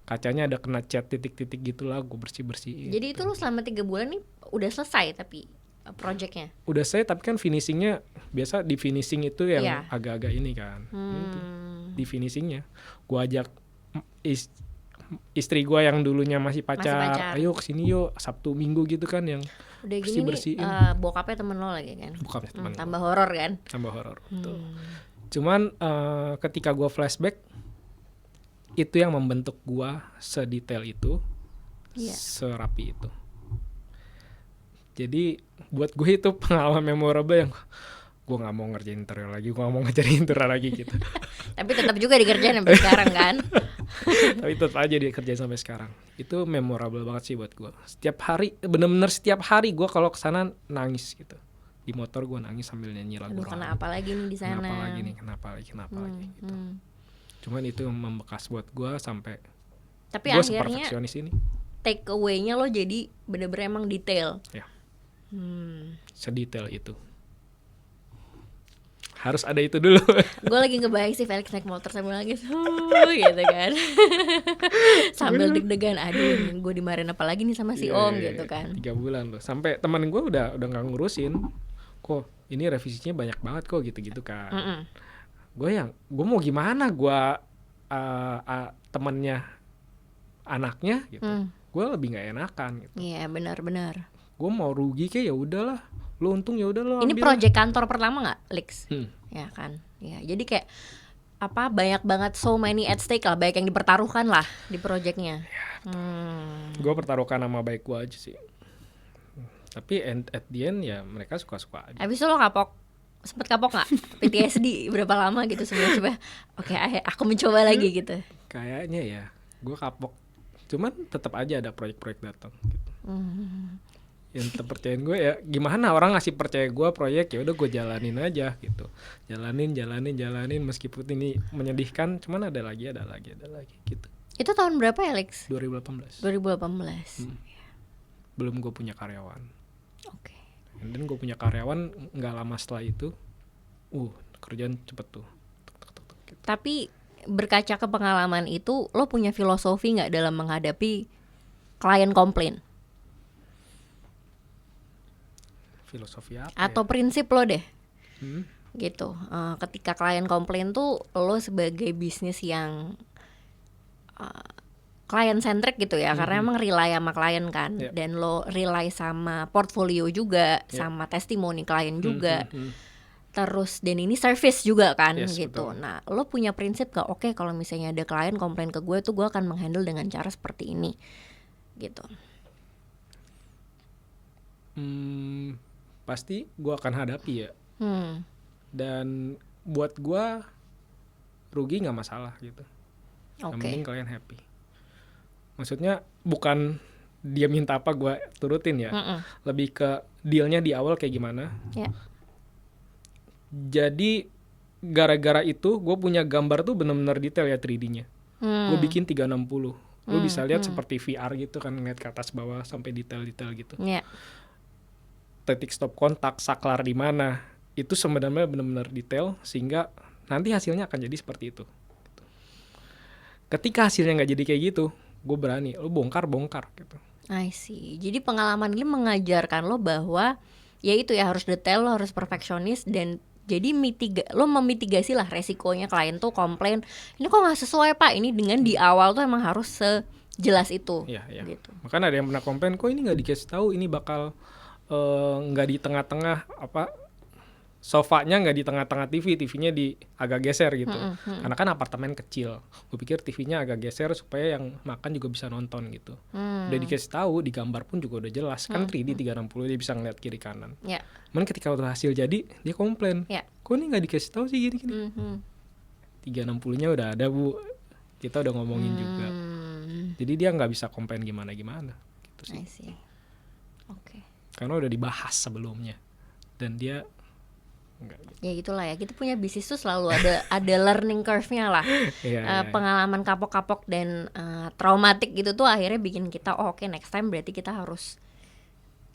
Kacanya ada kena cat titik-titik gitulah, gue bersih-bersihin. Jadi itu lu selama 3 bulan nih udah selesai tapi projectnya? Udah selesai, tapi kan finishingnya biasa di finishing itu yang agak-agak ini kan. Gitu. Di finishingnya gue ajak istri gue yang dulunya masih pacar, ayo kesini yuk Sabtu Minggu gitu kan, yang udah gini nih, bokapnya temen lo lagi kan? Bokapnya temen tambah horor kan? Tambah horor, betul. Cuman ketika gue flashback, itu yang membentuk gue sedetail itu, serapi itu. Jadi buat gue itu pengalaman memorable yang gue gak mau ngerjain interior lagi, gue gak mau ngerjain interior lagi gitu. Tapi tetap juga dikerjain sampai sekarang kan? Tapi tetap aja dikerjain sampai sekarang. Itu memorable banget sih buat gue. Setiap hari, bener-bener setiap hari gue kalau kesana nangis gitu. Di motor gue nangis sambil nyanyi lagu. Aduh, kenapa lagi nih di sana? Kenapa lagi gitu. Cuman itu yang membekas buat gue sampai. Tapi gue akhirnya seperfeksionis ini. Take away-nya lo jadi bener-bener emang detail. Ya. Sedetail itu. Harus ada itu dulu. Gue lagi ngebayang sih Felix naik motor sambil nangis gitu kan. Sambil deg-degan, aduh gue dimarahin apa lagi nih sama si om gitu kan. 3 bulan loh. Sampai teman gue udah gak ngurusin. Kok ini revisinya banyak banget kok gitu-gitu kan. Gue mau gimana, gue temennya anaknya gitu. Gue lebih gak enakan gitu. Iya benar-benar. Gue mau rugi kayak ya udahlah. Lu untung ya udah lo. Ini proyek kantor pertama nggak, Lex? Ya kan, ya jadi kayak apa banyak banget, so many at stake lah, banyak yang dipertaruhkan lah di proyeknya. Gue pertaruhkan nama baik gue aja sih. Tapi at the end ya mereka suka-suka aja. Abis itu lo sempet kapok nggak? PTSD berapa lama gitu sebelum coba? Oke, aku mencoba lagi gitu. Kayaknya ya, gue kapok. Cuman tetap aja ada proyek-proyek datang. Gitu. Yang terpercayain gue ya gimana, orang ngasih percaya gue proyek, ya udah gue jalanin aja gitu, jalanin meskipun ini menyedihkan, cuman ada lagi gitu. Itu tahun berapa ya, Lex? 2018. Belum gue punya karyawan. Oke. Dan gue punya karyawan nggak lama setelah itu, kerjaan cepet tuh. Gitu. Tapi berkaca ke pengalaman itu, lo punya filosofi nggak dalam menghadapi klien komplain? Filosofi apa atau ya? Prinsip lo deh gitu. Ketika klien komplain tuh lo sebagai bisnis yang client centric gitu ya, karena emang rely sama klien kan, dan lo rely sama portfolio juga, sama testimoni klien juga, terus dan ini service juga kan gitu. Betul. Nah lo punya prinsip gak, oke kalau misalnya ada klien komplain ke gue tuh gue akan menghandle dengan cara seperti ini gitu. Pasti gue akan hadapi ya. Dan buat gue rugi nggak masalah gitu. Yang penting kalian happy. Maksudnya bukan dia minta apa gue turutin ya. Lebih ke dealnya di awal kayak gimana. Jadi gara-gara itu gue punya gambar tuh benar-benar detail ya 3D-nya. Gue bikin 360. Lu bisa lihat seperti VR gitu kan, ngeliat ke atas bawah sampai detail-detail gitu. Titik stop kontak, saklar di mana, itu sebenarnya benar-benar detail sehingga nanti hasilnya akan jadi seperti itu. Ketika hasilnya nggak jadi kayak gitu, gue berani, lo bongkar gitu. I see. Jadi pengalaman ini mengajarkan lo bahwa ya itu ya, harus detail, lo harus perfeksionis, dan jadi lo memitigasi lah resikonya klien tuh komplain, ini kok nggak sesuai pak, ini dengan di awal tuh emang harus sejelas itu. Iya. Gitu. Makanya ada yang pernah komplain, kok ini nggak dikasih tahu, ini bakal nggak di tengah-tengah sofanya nggak di tengah-tengah TV-nya agak geser gitu. Karena kan apartemen kecil, gue pikir TV-nya agak geser supaya yang makan juga bisa nonton gitu. Udah dikasih tahu, di gambar pun juga udah jelas, kan 3D 360 dia bisa ngeliat kiri kanan. Cuman ketika udah hasil jadi dia komplain, kok ini nggak dikasih tahu sih gini. 360-nya udah ada bu, kita udah ngomongin juga. Jadi dia nggak bisa komplain gimana gitu sih. I see. Oke. Karena udah dibahas sebelumnya dan dia enggak gitu. Ya gitulah ya, kita punya bisnis tuh selalu ada learning curve-nya lah. Pengalaman kapok-kapok dan traumatik gitu tuh akhirnya bikin kita oke, next time berarti kita harus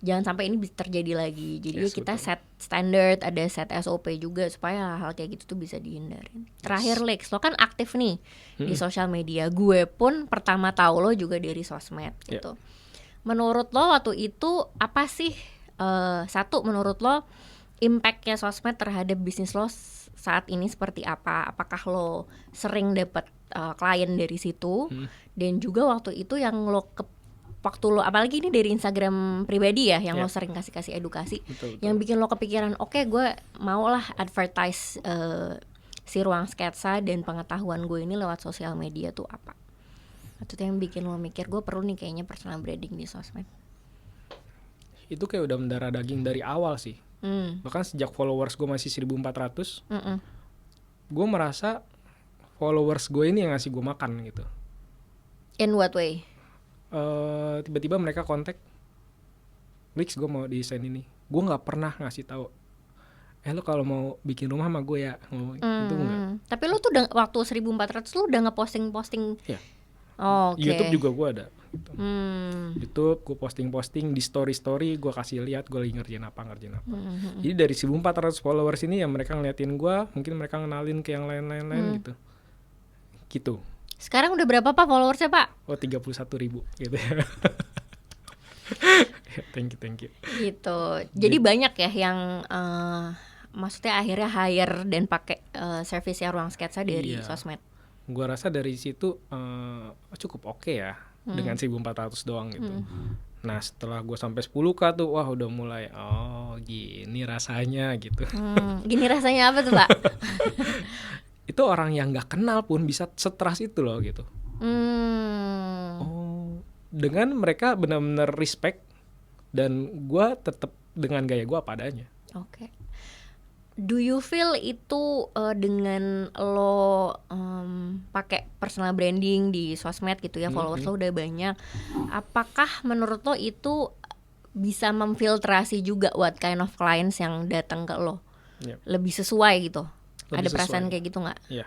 jangan sampai ini bisa terjadi lagi. Jadi kita betul. Set standard, ada set SOP juga supaya hal kayak gitu tuh bisa dihindarin. Terakhir Lex, lo kan aktif nih di sosial media. Gue pun pertama tahu lo juga dari sosmed gitu. Menurut lo waktu itu apa sih satu, menurut lo impact-nya sosmed terhadap bisnis lo saat ini seperti apa? Apakah lo sering dapat klien dari situ? Dan juga waktu itu yang lo waktu lo, apalagi ini dari Instagram pribadi ya, yang lo sering kasih edukasi, betul. Yang bikin lo kepikiran, oke, gue mau lah advertise si Ruang Sketsa dan pengetahuan gue ini lewat sosial media tuh apa? Itu yang bikin lo mikir, gue perlu nih kayaknya personal branding di sosmed. Itu kayak udah mendarah daging dari awal sih. Bahkan sejak followers gue masih 1.400, gue merasa followers gue ini yang ngasih gue makan gitu. In what way? Tiba-tiba mereka kontak, Lix gue mau desain ini, gue nggak pernah ngasih tahu. Lo kalau mau bikin rumah sama gue ya, itu enggak. Tapi lo tuh udah waktu 1.400 lo udah ngeposting. Ya. Oh, okay. YouTube juga gue ada. Gitu. YouTube gue posting di story gue kasih lihat gue lagi ngerjain apa. Jadi dari 1.400 followers ini yang mereka ngeliatin gue, mungkin mereka ngenalin ke yang lain-lain gitu. Sekarang udah berapa pak followersnya pak? 31.000 gitu ya. Thank you. Gitu. Jadi banyak ya yang maksudnya akhirnya hire dan pakai servisnya Ruang Sketsa dari sosmed. Gua rasa dari situ cukup oke ya dengan 1.400 doang gitu. Nah setelah gue sampai 10k tuh, wah udah mulai gini rasanya gitu. Gini rasanya apa tuh pak? Itu orang yang nggak kenal pun bisa seteras itu loh gitu. Dengan mereka benar-benar respect dan gue tetap dengan gaya gue apa adanya. Oke. Do you feel itu dengan lo pakai personal branding di sosmed gitu ya, followers lo udah banyak, apakah menurut lo itu bisa memfiltrasi juga what kind of clients yang datang ke lo? Lebih sesuai gitu? Ada perasaan kayak gitu nggak? Iya.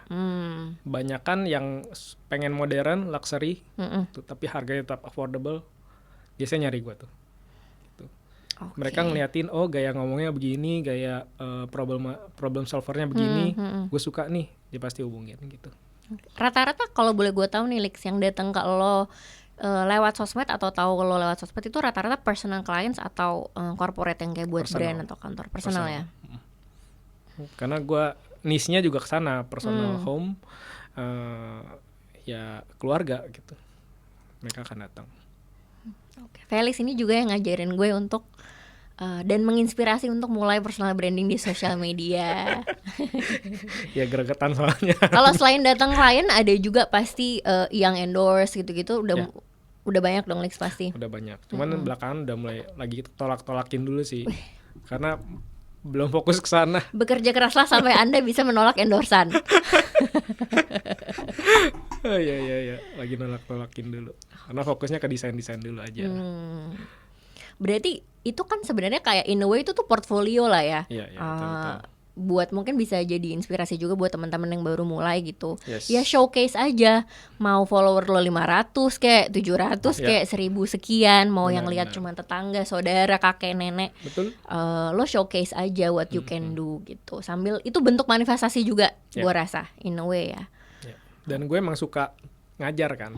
Banyakan yang pengen modern, luxury, tapi harganya tetap affordable, biasanya nyari gue tuh. Gitu. Okay. Mereka ngeliatin, gaya ngomongnya begini, gaya problem solvernya begini, gue suka nih, dia pasti hubungin gitu. Rata-rata kalau boleh gue tahu nih, Lex, yang datang ke lo lewat sosmed atau tahu lo lewat sosmed itu rata-rata personal clients atau corporate yang kayak buat brand atau kantor personal ya? Karena gue niche-nya juga ke sana, personal home, ya keluarga gitu. Mereka akan datang. Okay. Felix ini juga yang ngajarin gue untuk dan menginspirasi untuk mulai personal branding di sosial media. Ya gregetan soalnya. Kalau selain datang klien ada juga pasti yang endorse gitu-gitu udah banyak dong Lex pasti. Udah banyak. Cuman belakangan udah mulai lagi tolak-tolakin dulu sih. Karena belum fokus ke sana. Bekerja keraslah sampai Anda bisa menolak endorsan. Iya. Lagi nolak-nolakin dulu. Karena fokusnya ke desain dulu aja. Berarti itu kan sebenarnya kayak in a way itu tuh portfolio lah ya. Iya, betul. buat mungkin bisa jadi inspirasi juga buat teman-teman yang baru mulai gitu. Yes. Ya showcase aja, mau follower lo 500 kayak 700 kayak 1000 sekian, mau yang lihat cuma tetangga, saudara, kakek, nenek. Betul. Lo showcase aja what you can do gitu. Sambil itu bentuk manifestasi juga gua rasa in a way ya. Dan gue emang suka ngajar kan.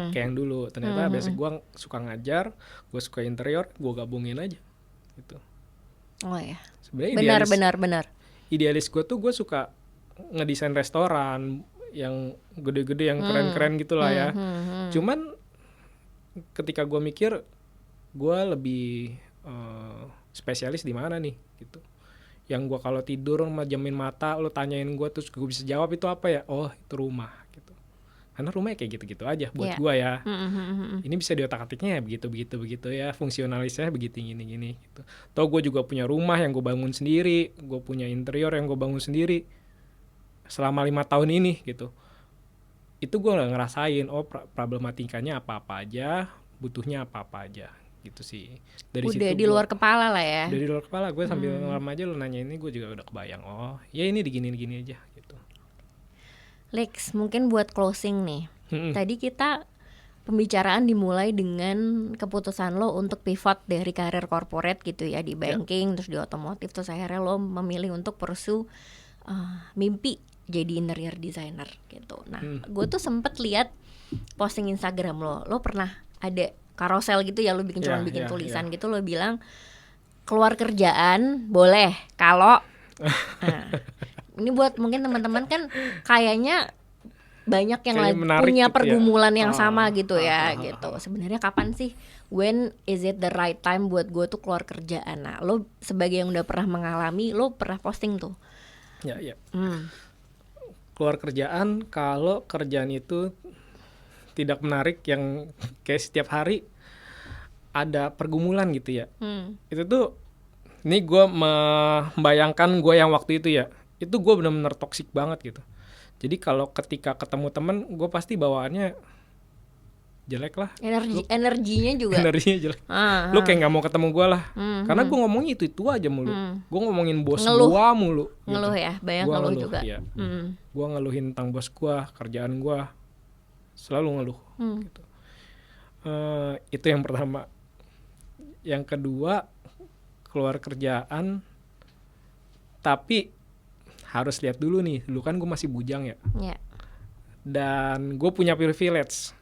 Kayak yang dulu ternyata basic gue suka ngajar, gue suka interior, gue gabungin aja gitu. Oh ya. Sebenarnya Benar. Idealis gue tuh gue suka ngedesain restoran yang gede-gede, yang keren-keren gitulah ya. Cuman ketika gue mikir gue lebih spesialis di mana nih gitu. Yang gue kalau tidur majamin mata, lo tanyain gue terus gue bisa jawab itu apa ya? Oh itu rumah gitu. Karena rumahnya kayak gitu-gitu aja buat gue ya. Ini bisa diotak-atiknya ya begitu ya, fungsionalisnya begitu gini gitu. Toh gue juga punya rumah yang gue bangun sendiri, gue punya interior yang gue bangun sendiri selama 5 tahun ini gitu. Itu gue nggak ngerasain problematikanya apa-apa aja, butuhnya apa-apa aja gitu sih. Dari udah situ di luar kepala lah ya. Dari luar kepala gue sambil ngelam aja lo nanya ini, gue juga udah kebayang. Oh ya ini digini-gini aja gitu. Lex, mungkin buat closing nih. Tadi kita pembicaraan dimulai dengan keputusan lo untuk pivot dari karir corporate gitu ya di banking, terus di otomotif, terus akhirnya lo memilih untuk pursue mimpi jadi interior designer gitu. Nah, gue tuh sempet lihat posting Instagram lo pernah ada carousel gitu ya, lo bikin cuma bikin tulisan gitu, lo bilang keluar kerjaan boleh kalau ini buat mungkin teman-teman kan kayaknya banyak yang punya gitu pergumulan yang sama gitu ya gitu. Sebenarnya kapan sih, when is it the right time buat gue tuh keluar kerjaan? Nah, lo sebagai yang udah pernah mengalami, lo pernah posting tuh. Ya. Keluar kerjaan kalau kerjaan itu tidak menarik, yang kayak setiap hari ada pergumulan gitu ya. Itu tuh, ini gue membayangkan gue yang waktu itu ya. Itu gue benar-benar toksik banget gitu. Jadi kalau ketika ketemu temen, gue pasti bawaannya jelek lah. Energinya juga. Energinya jelek. Lu kayak nggak mau ketemu gue lah. Karena gue ngomongnya itu aja mulu. Gue ngomongin bos gue mulu. Ngeluh gitu. Ya, banyak gua ngeluh juga. Ya. Gue ngeluhin tentang bos gue, kerjaan gue, selalu ngeluh. Gitu. Itu yang pertama. Yang kedua, keluar kerjaan, tapi harus lihat dulu nih, dulu kan gue masih bujang ya. Dan gue punya privilege.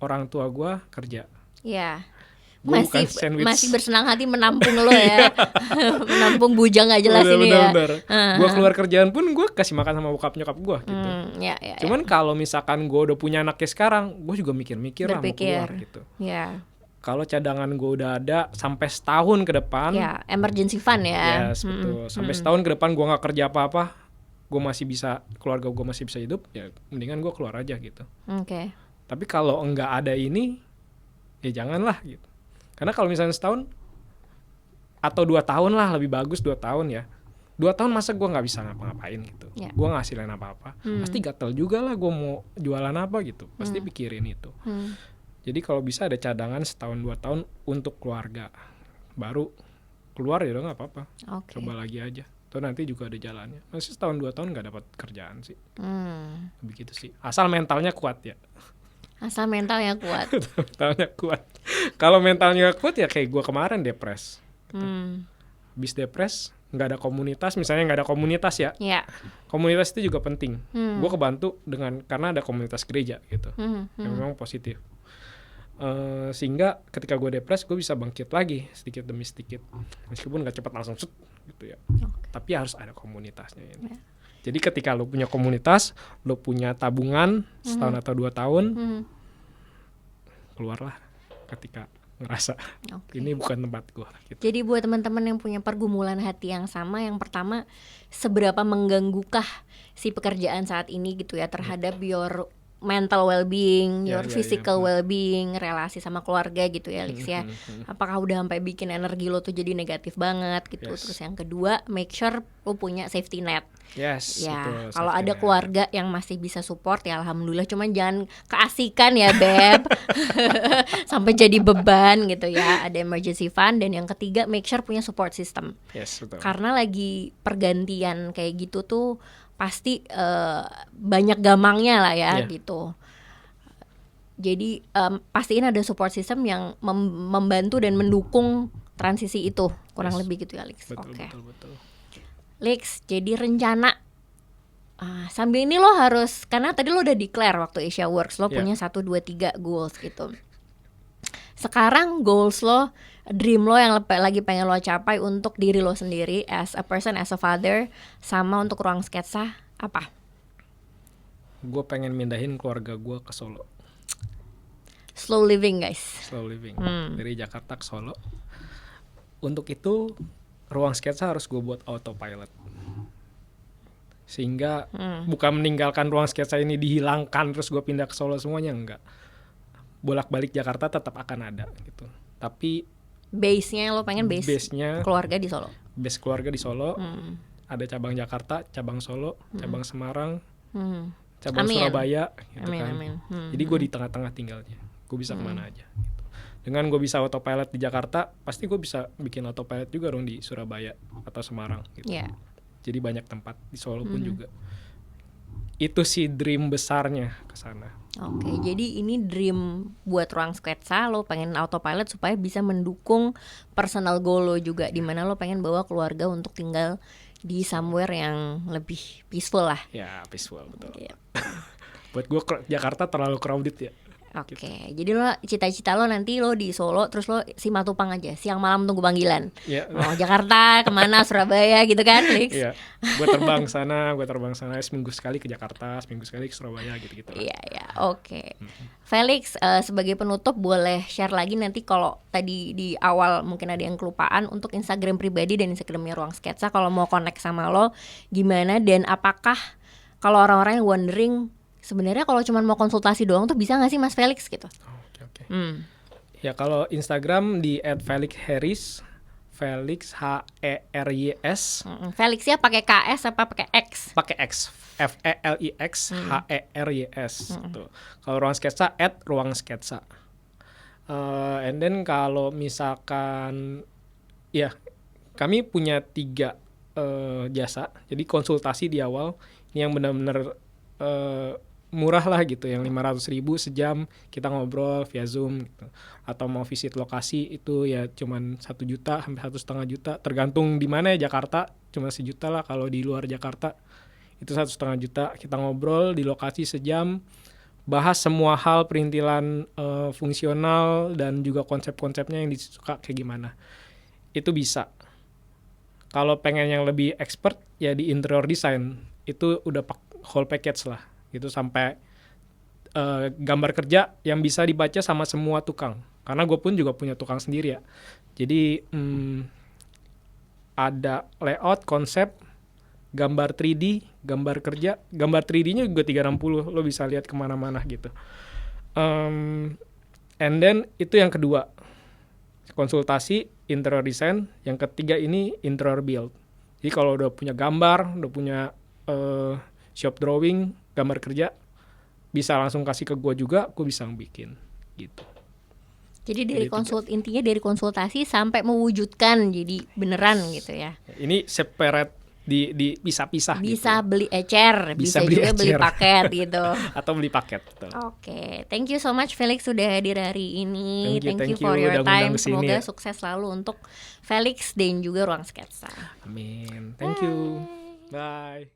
Orang tua gue kerja. Masih bersenang hati menampung lo ya. Menampung bujang gak jelas ini ya. Gue keluar kerjaan pun gue kasih makan sama bokap nyokap gue gitu. Cuman kalau misalkan gue udah punya anaknya sekarang, gue juga mikir-mikir lah mau keluar gitu. Kalau cadangan gue udah ada sampai setahun ke depan, emergency fund ya. Yes, betul. Sampai setahun ke depan gue nggak kerja apa-apa, gue masih bisa, keluarga gue masih bisa hidup, ya mendingan gue keluar aja gitu. Tapi kalau nggak ada ini, ya janganlah gitu. Karena kalau misalnya setahun atau 2 tahun lah, lebih bagus 2 tahun ya. 2 tahun masa gue nggak bisa ngapa-ngapain gitu. Gue nggak hasilin apa-apa, pasti gatel juga lah gue mau jualan apa gitu. Pasti pikirin itu. Jadi kalau bisa ada cadangan setahun 2 tahun untuk keluarga, baru keluar ya udah nggak apa-apa. Coba lagi aja. Tuh nanti juga ada jalannya. Masih setahun 2 tahun nggak dapat kerjaan sih. Begitu sih. Asal mentalnya kuat ya. Asal mentalnya kuat. Mentalnya kuat. Kalau mentalnya kuat ya kayak gue kemarin depres. Gitu. Habis depres nggak ada komunitas, misalnya nggak ada komunitas ya. Komunitas itu juga penting. Gue kebantu karena ada komunitas gereja gitu. Yang memang positif. Sehingga ketika gue depres gue bisa bangkit lagi sedikit demi sedikit, meskipun gak cepat langsung gitu ya. Tapi harus ada komunitasnya ini. Jadi ketika lo punya komunitas, lo punya tabungan setahun atau 2 tahun, keluarlah ketika ngerasa ini bukan tempat gue gitu. Jadi buat teman-teman yang punya pergumulan hati yang sama, yang pertama, seberapa mengganggukah si pekerjaan saat ini gitu ya terhadap your mental well-being, your Ya. physical well-being, relasi sama keluarga gitu ya, Lix ya. Apakah udah sampai bikin energi lo tuh jadi negatif banget gitu. Yes. Terus yang kedua, make sure lo punya safety net. Yes, Ya, betul, kalau safety ada net. keluarga yang masih bisa support ya alhamdulillah, cuman jangan keasikan ya Beb. Sampai jadi beban gitu ya. Ada emergency fund. Dan yang ketiga, make sure punya support system. Yes, betul. Karena lagi pergantian kayak gitu tuh pasti banyak gamangnya lah ya gitu. Jadi pastiin ada support system yang membantu dan mendukung transisi itu, kurang lebih gitu ya, Lix. Betul, Oke. betul. Lix, jadi rencana sambil ini lo harus, karena tadi lo udah declare waktu Asia Works lo punya 1, 2, 3 goals gitu. Sekarang goals lo, dream lo yang lagi pengen lo capai untuk diri lo sendiri as a person, as a father, sama untuk Ruang Sketsa apa? Gue pengen mindahin keluarga gue ke Solo. Slow living guys. Slow living. Dari Jakarta ke Solo. Untuk itu Ruang Sketsa harus gue buat autopilot. Sehingga bukan meninggalkan Ruang Sketsa ini dihilangkan terus gue pindah ke Solo semuanya, enggak. Bolak-balik Jakarta tetap akan ada gitu. Tapi base-nya lo pengen base-nya keluarga di Solo. Base keluarga di Solo. Ada cabang Jakarta, cabang Solo, cabang Semarang, cabang Surabaya gitu kan. Jadi gue di tengah-tengah tinggalnya. Gue bisa kemana aja gitu. Dengan gue bisa autopilot di Jakarta, pasti gue bisa bikin autopilot juga dong di Surabaya atau Semarang gitu. Jadi banyak tempat di Solo pun juga. Itu sih dream besarnya ke sana. Oke, jadi ini dream buat Ruang Sketsa, lo pengen autopilot supaya bisa mendukung personal goal lo juga, di mana lo pengen bawa keluarga untuk tinggal di somewhere yang lebih peaceful lah. Ya, peaceful, betul. Gitu. Buat gue Jakarta terlalu crowded ya. Oke, jadi lo cita-cita lo nanti lo di Solo, terus lo Simatupang aja, siang malam tunggu panggilan. Mau Jakarta, kemana, Surabaya gitu kan, Lix? Iya, gue terbang sana seminggu sekali ke Jakarta, seminggu sekali ke Surabaya gitu-gitu. Iya, oke. Felix, sebagai penutup boleh share lagi nanti, kalau tadi di awal mungkin ada yang kelupaan, untuk Instagram pribadi dan Instagramnya Ruang Sketsa, kalau mau connect sama lo gimana, dan apakah kalau orang-orang yang wondering sebenarnya kalau cuma mau konsultasi doang tuh bisa nggak sih Mas Felix gitu? Oke. Ya kalau Instagram di @felixharrys, Felix HERYS. Felixnya pakai KS apa pakai X? Pakai X, FELIX HERYS. Gitu. Kalau Ruang Sketsa @ruangsketsa. And then kalau misalkan ya kami punya 3 jasa. Jadi konsultasi di awal ini yang benar-benar murah lah gitu, yang 500.000 sejam kita ngobrol via Zoom gitu. Atau mau visit lokasi itu ya cuman 1 juta sampai 1,5 juta, tergantung di mana ya. Jakarta cuma 1 juta lah, kalau di luar Jakarta itu 1,5 juta. Kita ngobrol di lokasi sejam, bahas semua hal perintilan fungsional dan juga konsep-konsepnya yang disuka kayak gimana. Itu bisa. Kalau pengen yang lebih expert ya di interior design, itu udah whole package lah gitu, sampai gambar kerja yang bisa dibaca sama semua tukang, karena gue pun juga punya tukang sendiri ya. Jadi ada layout, konsep, gambar 3D, gambar kerja. Gambar 3D-nya juga 360, lo bisa lihat kemana-mana gitu. And then itu yang kedua, konsultasi interior design. Yang ketiga ini interior build. Jadi kalau udah punya gambar, udah punya shop drawing, gambar kerja, bisa langsung kasih ke gue juga, gue bisa bikin gitu. Jadi dari intinya dari konsultasi sampai mewujudkan jadi beneran gitu ya. Ini separate di pisah-pisah. Bisa gitu. Beli ecer, bisa juga beli paket gitu. Atau beli paket. Oke, thank you so much Felix sudah hadir hari ini. Thank you for your time. Semoga ya. sukses selalu untuk Felix dan juga Ruang Sketsa. Amin. Thank you. Bye.